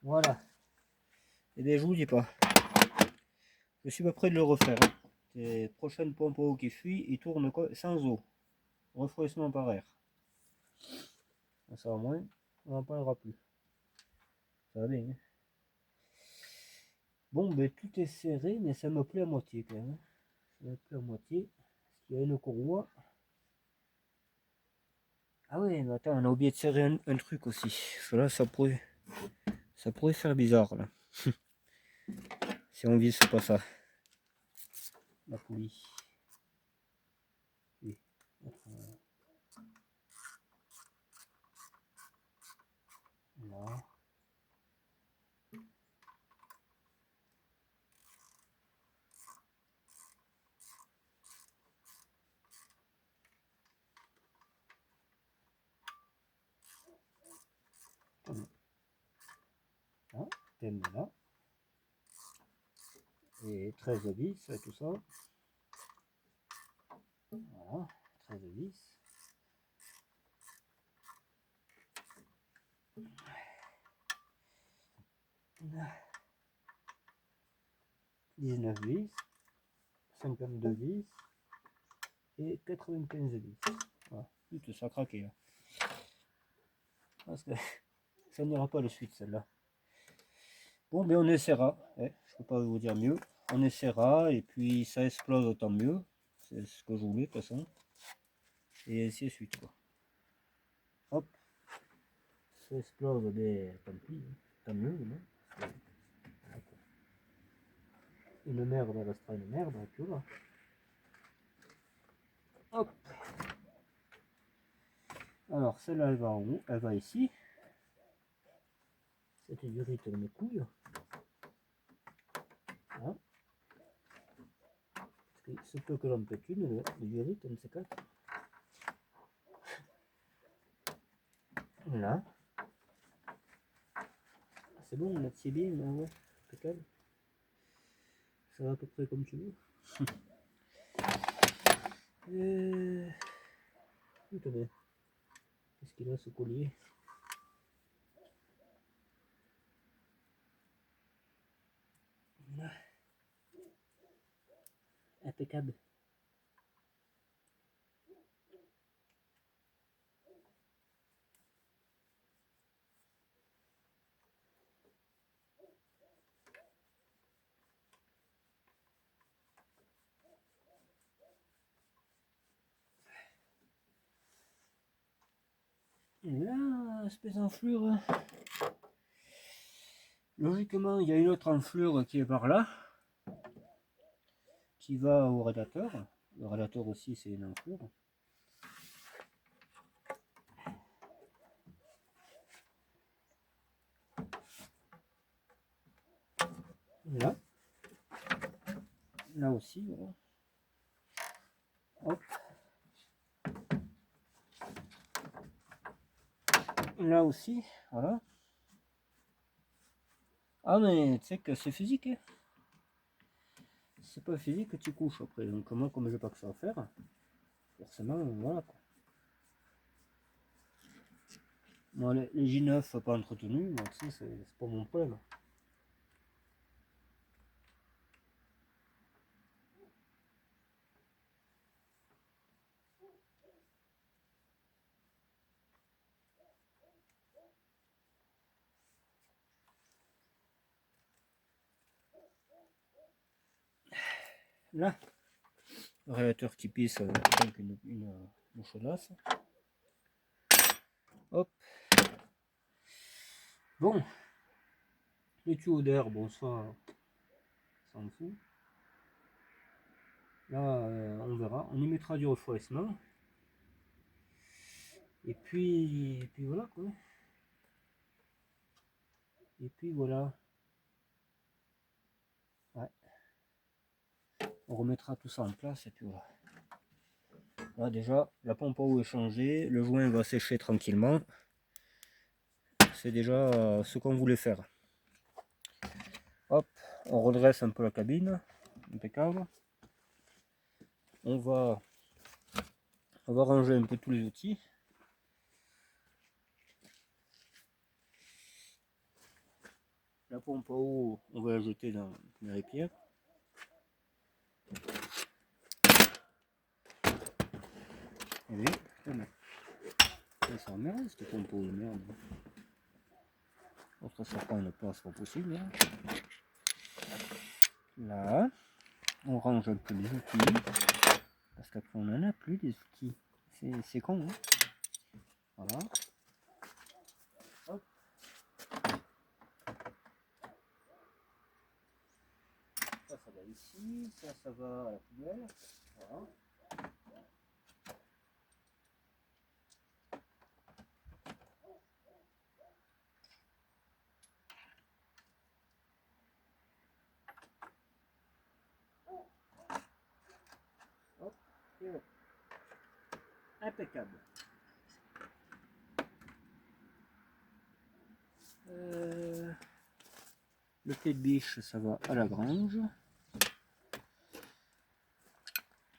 Voilà. Et bien, je vous dis pas. Je suis pas prêt de le refaire. Hein. Les prochaines pompes à eau qui fuient, ils tournent sans eau. Refroidissement par air. Ça au moins, on n'en parlera plus. Ça va bien. Hein. Bon, ben tout est serré, mais ça me plaît à moitié quand même. Ça me plaît à moitié. Parce qu'il y a une courroie. Ah ouais, mais attends, on a oublié de serrer un truc aussi. Parce que là, ça pourrait faire bizarre là. Si on vise pas ça. La poulie. Oui. Là. Hein, thème là. Et 13 vis et tout ça. Voilà, 13 vis. 19 vis, 52 vis et 95 vis. Voilà. Tout ça a craqué là. Parce que ça n'ira pas de suite celle-là. Bon, mais on essaiera. Je peux pas vous dire mieux. On essaiera et puis ça explose autant mieux. C'est ce que je voulais de toute façon. Et ainsi de suite quoi. Hop. Ça explose, mais tant pis. Tant mieux, non? Une merde restera une merde, et puis voilà. Hop. Alors celle-là elle va en haut, elle va ici. Cette durite de mes couilles. Voilà. Parce que ce peu que l'on peut qu'une, le durite, on ne sait pas. Là. C'est bon, on a tiré bien, là, ouais. Impeccable. Ça va à peu près comme tu veux. Attendez. Qu'est-ce qu'il a ce collier? Là. Impeccable. Et là, espèce d'enflure. Logiquement, il y a une autre enflure qui est par là, qui va au radiateur. Le radiateur aussi, c'est une enflure. Là. Là aussi, voilà. Hop. Là aussi, voilà. Ah mais tu sais que c'est physique, hein. C'est pas physique que tu couches après. Donc moi comme j'ai pas que ça à faire, forcément voilà quoi. Moi les J9 pas entretenus, donc c'est pas mon problème. Là, le radiateur qui pisse avec une chaudasse. Hop. Bon. Les tuyaux d'air, bon ça en fout. Là, on verra. On y mettra du refroidissement. Et puis voilà quoi. Et puis voilà. Ouais. On remettra tout ça en place et puis voilà. Là déjà, la pompe à eau est changée, le joint va sécher tranquillement. C'est déjà ce qu'on voulait faire. Hop, on redresse un peu la cabine, impeccable. On va ranger un peu tous les outils. La pompe à eau, on va la jeter dans les ripières. Et oui, ça emmerde cette pompe à eau de merde. Autre ça prend une place, pas possible. Hein. Là, on range un peu les outils. Parce qu'après on n'en a plus des outils. C'est con, hein. Voilà. Hop. Ça va ici, ça va à la poubelle. Voilà. Hop, et hop. Impeccable. Le pied de biche, ça va à la grange.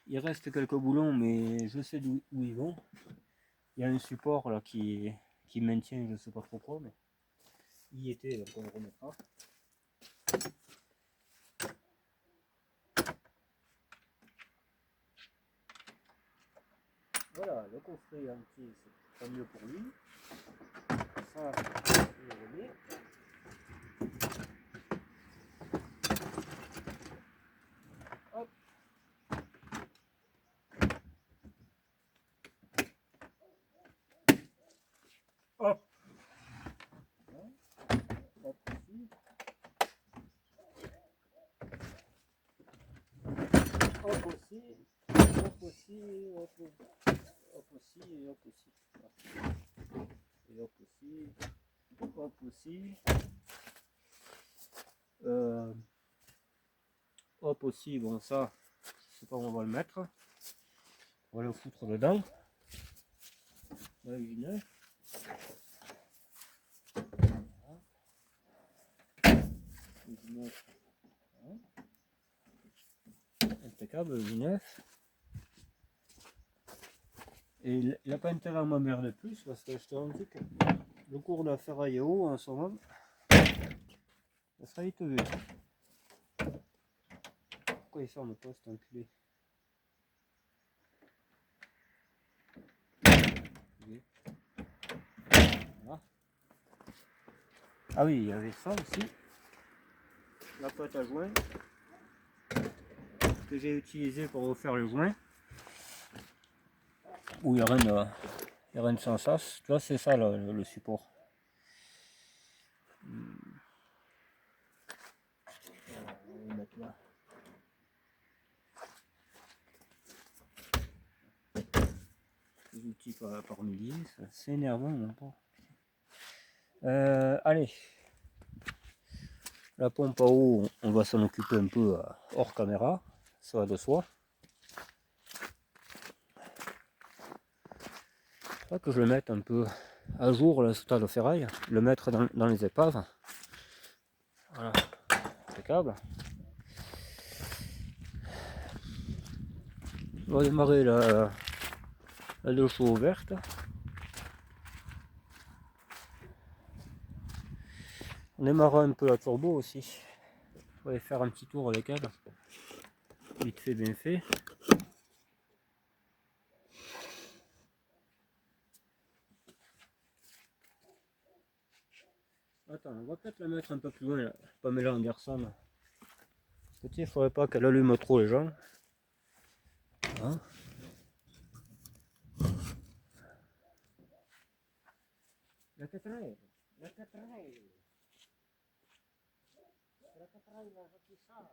Il reste quelques boulons, mais je sais d'où ils vont. Il y a un support là qui maintient, je ne sais pas trop quoi, mais il y était, donc on le remettra. Voilà, le coffret entier, c'est pas mieux pour lui. Ça, je le remets. Hop. Hop. Hop ici. Hop aussi. Hop aussi. Hop aussi. Hop aussi. Et hop aussi. Et hop aussi. Hop aussi. Hop aussi, bon ça, je sais pas où on va le mettre. On va le foutre dedans. Voilà, une. Impeccable, le 9. Et il n'a pas intérêt à m'emmerder plus parce que je te rends compte que le cours de la ferraille est haut en ce moment. Ça sera vite vu. Pourquoi il ferme pas cet enculé? Voilà. Ah oui, il y avait ça aussi. La pâte à joint que j'ai utilisée pour refaire le joint. Où il n'y a rien de sans sas. Tu vois, c'est ça le support. On va mettre là. Les outils par milliers, c'est énervant n'importe. Allez, la pompe à eau, on va s'en occuper un peu hors caméra, ça va de soi. Il faut que je le mette un peu à jour le stade de ferraille, le mettre dans les épaves. Voilà, impeccable. On va démarrer la douche ouverte. On démarrera un peu la turbo aussi. On va aller faire un petit tour avec elle. Vite fait, bien fait. Attends, on va peut-être la mettre un peu plus loin, là. Pamela Anderson. Parce que il faudrait pas qu'elle allume trop les gens. Hein? La cataraille. La cataraille. La cataraille, la ça.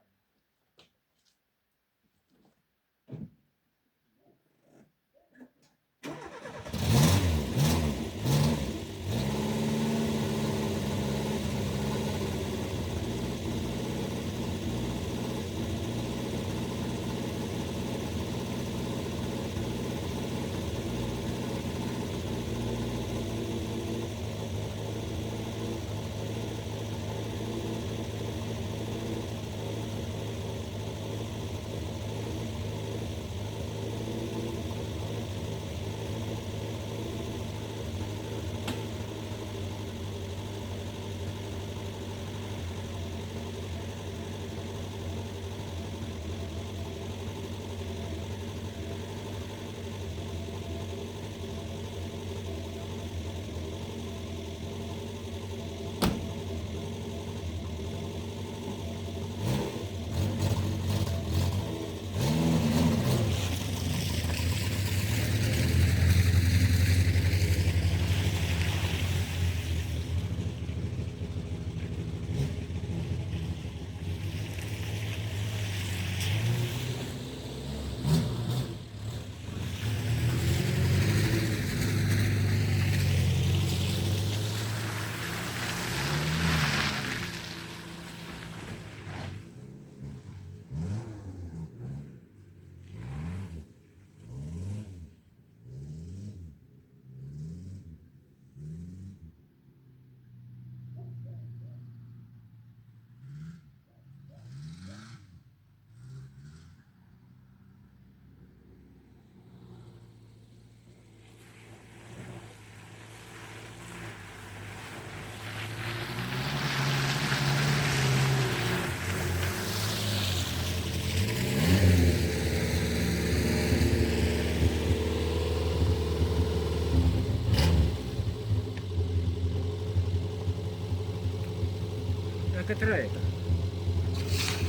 4L.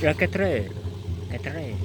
La 4L. 4L.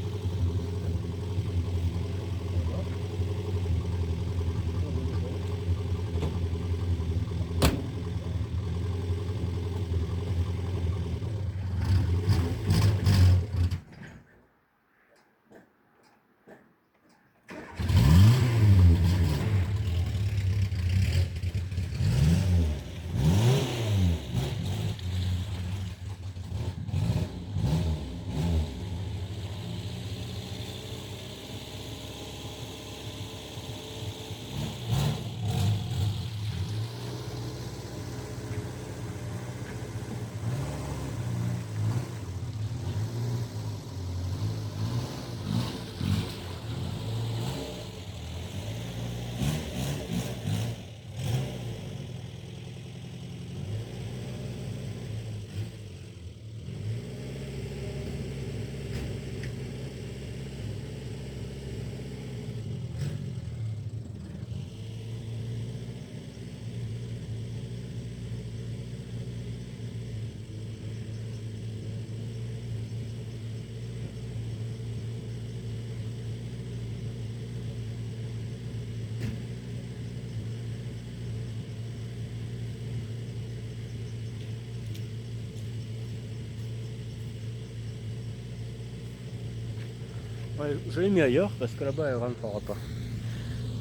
Ouais, je l'ai mis ailleurs parce que là-bas elle ne rentrera pas.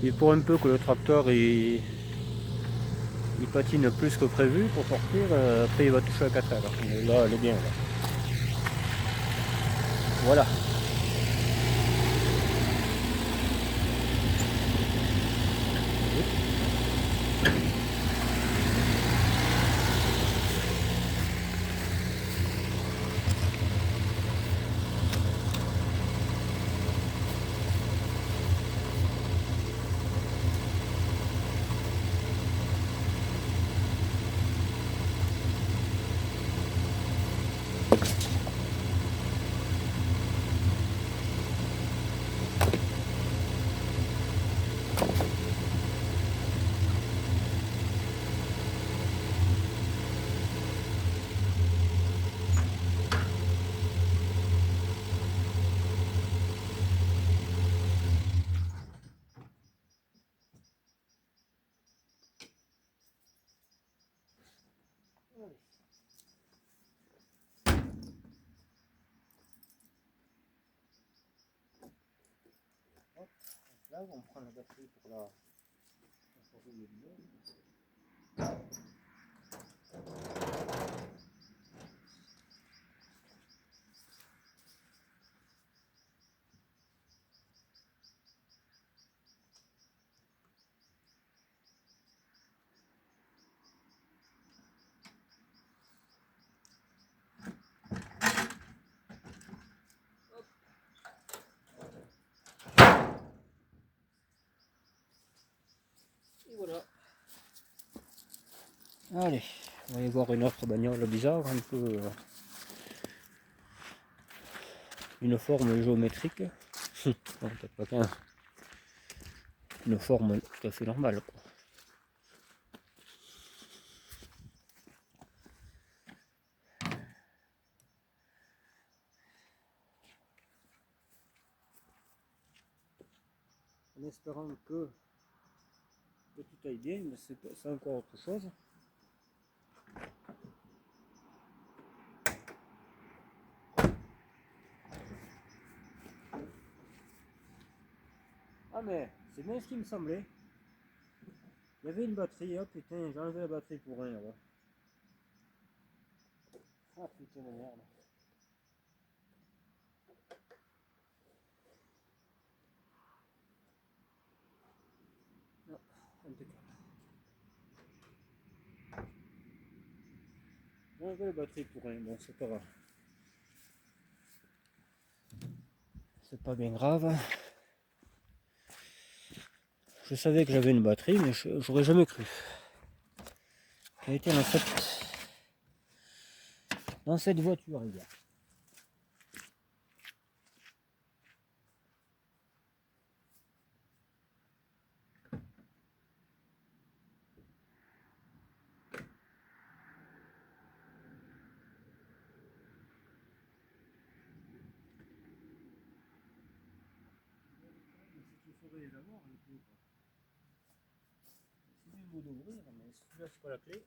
Et pour un peu que le tracteur il patine plus que prévu pour sortir, après il va toucher la 4L. Mais là elle est bien là. Voilà. Là on prend la batterie pour la former le et voilà. Allez, on va aller voir une autre bagnole bizarre, un peu une forme géométrique. Non, peut-être pas qu'un. Une forme tout à fait normale, quoi. En espérant que tout aille bien, mais c'est encore autre chose. Ah mais c'est bien ce qui me semblait. Il y avait une batterie, oh putain, j'ai enlevé la batterie pour rien là. Ah putain de merde. Non, impeccable. J'ai enlevé la batterie pour rien, bon c'est pas grave. C'est pas bien grave. Je savais que j'avais une batterie, mais j'aurais jamais cru. Elle était dans cette voiture, les gars. devrait les avoir, les clés, quoi. C'est du mot d'ouvrir, mais celui-là, c'est pas la clé.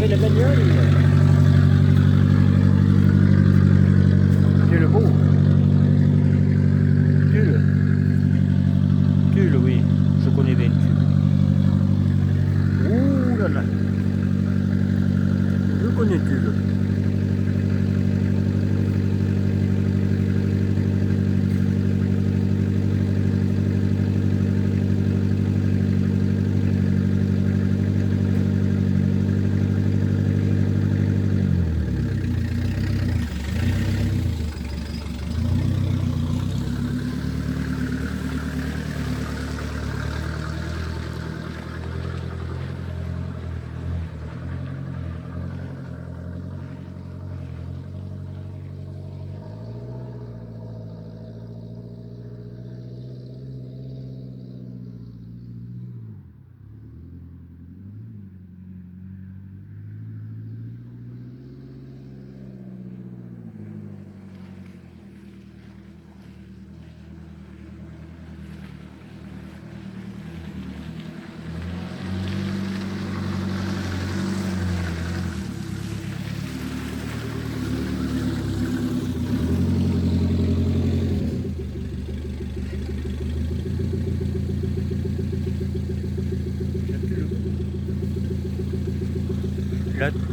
La bagnole, c'est le beau. Tulle, oui, je connais bien Tulle. Ouh là là, je connais Tulle.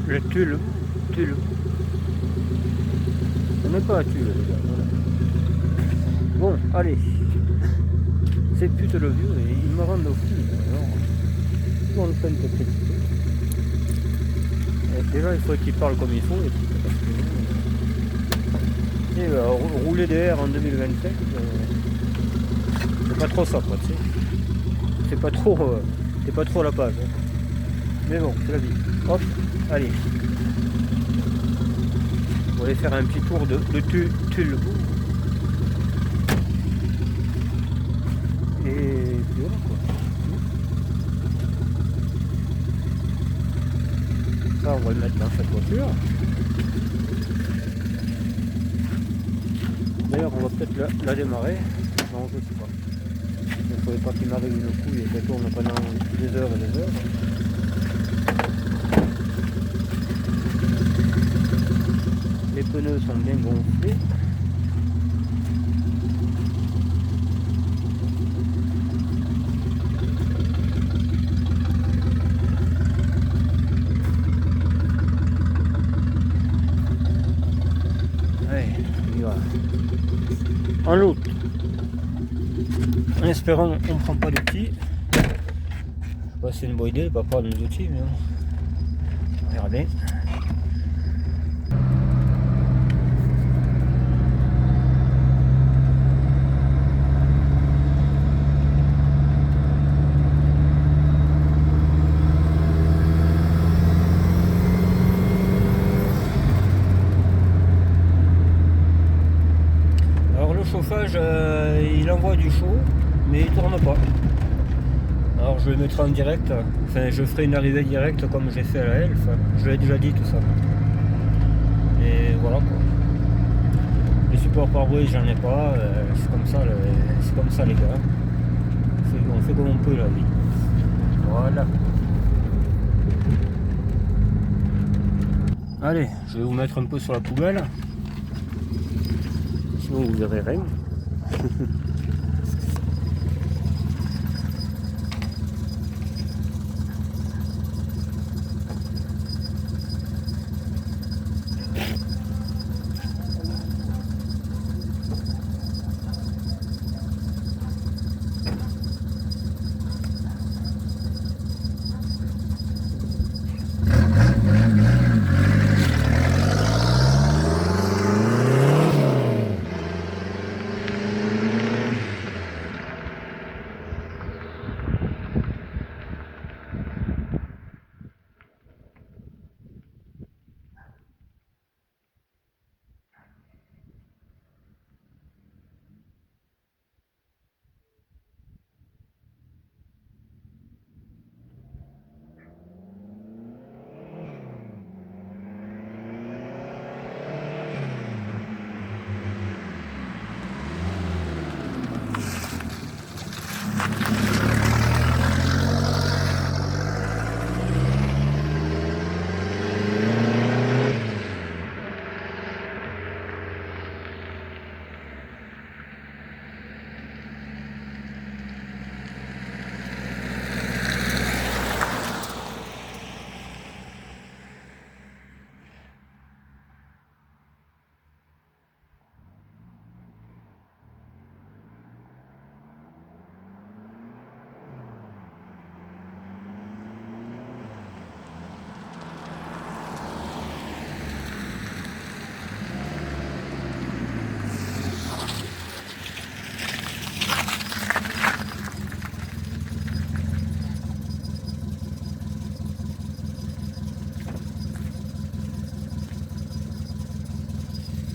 La Tulle. On n'est pas à Tulle, les gars. Voilà. Bon, allez. C'est pute le vieux et il me rend fou. Alors, on le peine peut-être. Déjà, il faut qu'il parle comme il faut. Et rouler DR en 2027, c'est pas trop ça, quoi, tu sais. C'est pas trop à la page. Hein. Mais bon, c'est la vie. Hop, allez. On va aller faire un petit tour de Tulle. Et voilà quoi. Ça, on va le mettre dans cette voiture. D'ailleurs, on va peut-être la démarrer. Non, je sais pas. Il ne faudrait pas qu'il m'arrive une couille et qu'elle tourne pendant des heures et des heures. Les pneus sont bien gonflés. Allez, on y va. En route. En espérant qu'on ne prend pas de petits. Je sais pas si c'est une bonne idée de ne pas prendre des outils, mais verra bien. Alors le chauffage, il envoie du chaud, mais il tourne pas. Alors je le mettrai en direct, enfin je ferai une arrivée directe comme j'ai fait à la Elf, je l'ai déjà dit tout ça. Et voilà quoi. Les supports pare-brise j'en ai pas, c'est comme ça les gars. On fait comme on peut la vie. Voilà. Allez, je vais vous mettre un peu sur la poubelle. Sinon vous verrez rien.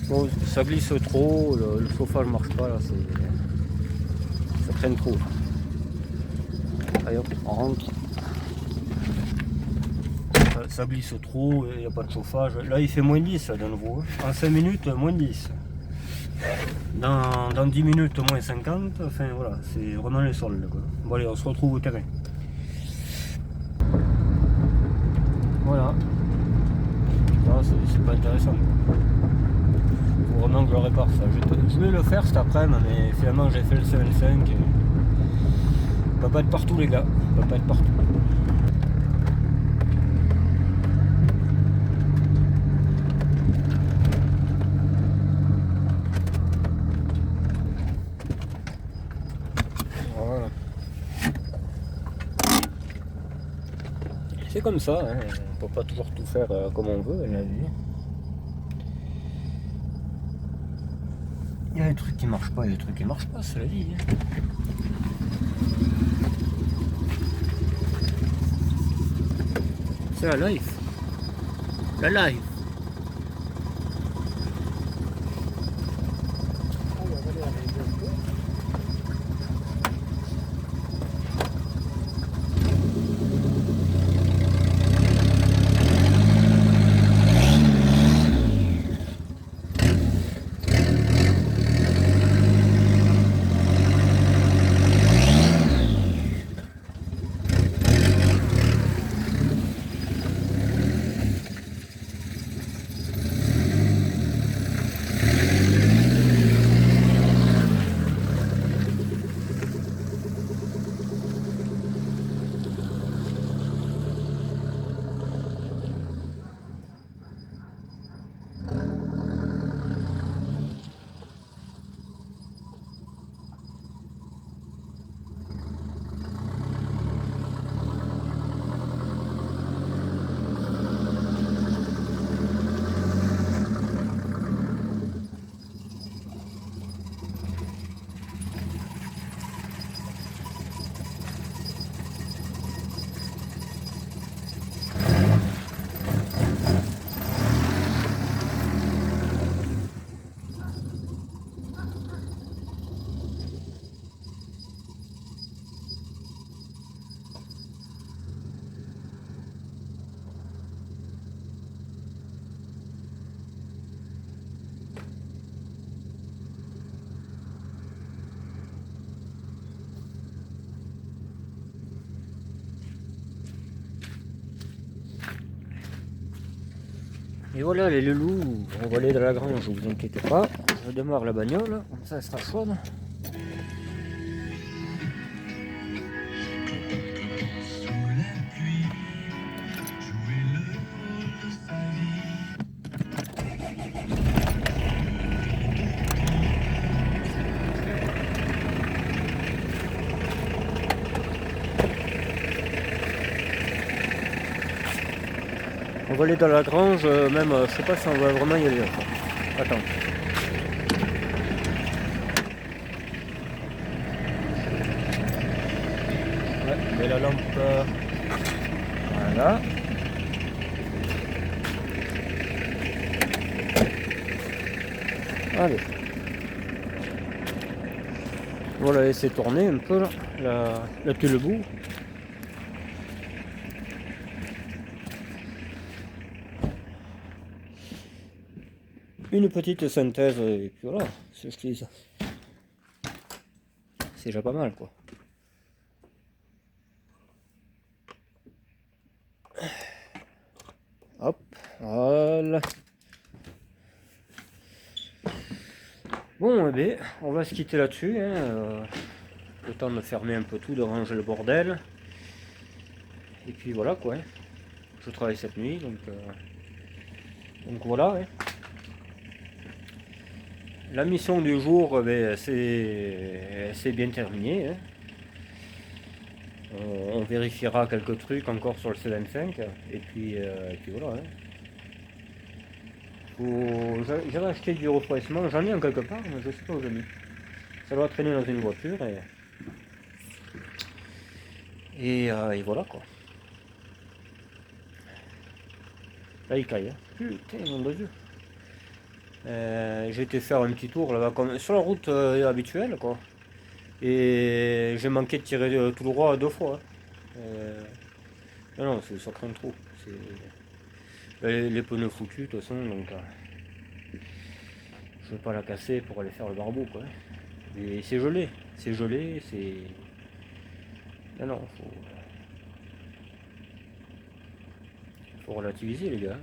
Bon, ça glisse trop, le chauffage marche pas là, ça traîne trop. Allez hop, on rentre. Ça glisse trop, il n'y a pas de chauffage. Là il fait moins 10 de nouveau. En 5 minutes, moins 10. Dans 10 minutes, moins 50. Enfin voilà, c'est vraiment les soldes quoi. Bon allez, on se retrouve au terrain. Voilà. C'est pas intéressant. Faut vraiment que je le répare ça. Je vais le faire cet après-midi, mais finalement j'ai fait le 7.5 et... Il va pas être partout les gars. Il va pas être partout. Voilà. C'est comme ça, hein. On peut pas toujours tout faire comme on veut, la vie. Il y a des trucs qui marchent pas, il y a des trucs qui marchent pas, c'est la vie. Hein. C'est la life. La life. Et voilà les loulous, on va aller dans la grange, vous inquiétez pas. Je démarre la bagnole, comme ça elle sera chaude. On va aller dans la grange, même, je sais pas si on va vraiment y aller. Attends. Ouais, mais la lampe, voilà. Allez. Voilà, laisser tourner un peu là, la tulle-boue. Une petite synthèse et puis voilà, c'est ce que je dis. C'est déjà pas mal quoi. Hop, voilà. Bon, eh bien, on va se quitter là-dessus. Hein, le temps de fermer un peu tout, de ranger le bordel. Et puis voilà quoi. Hein. Je travaille cette nuit, donc voilà. Hein. La mission du jour, ben, c'est bien terminé. Hein. On vérifiera quelques trucs encore sur le C25. Et puis voilà. Hein. J'avais acheté du refroidissement, j'en ai en quelque part, mais je sais pas où j'ai mis. Ça doit traîner dans une voiture et voilà quoi. Là il caille. Hein. Putain, mon Dieu. J'ai été faire un petit tour là-bas comme sur la route habituelle quoi. Et j'ai manqué de tirer tout droit 2 fois. Non, ça craint trop. Les pneus foutus de toute façon, donc je vais pas la casser pour aller faire le barbeau quoi. Et c'est gelé, c'est. Non, faut relativiser les gars.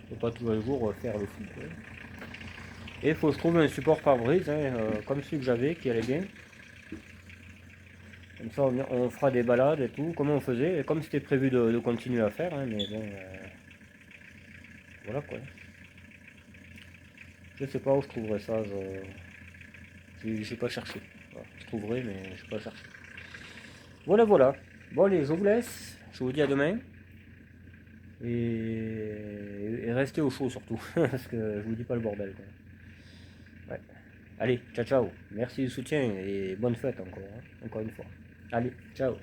Faut pas tous les jours faire le fou quoi. Et faut que je trouve un support pare-brise, hein, comme celui que j'avais qui allait bien. Comme ça on fera des balades et tout, comme on faisait, et comme c'était prévu de continuer à faire, hein, mais bon, voilà quoi. Je sais pas où je trouverai ça, j'ai pas cherché. Voilà, je trouverai, mais j'ai pas cherché. Voilà, voilà. Bon allez, je vous laisse, je vous dis à demain. Et restez au chaud surtout, parce que je vous dis pas le bordel. Quoi. Ouais. Allez, ciao ciao. Merci du soutien et bonne fête encore, hein, encore une fois. Allez, ciao.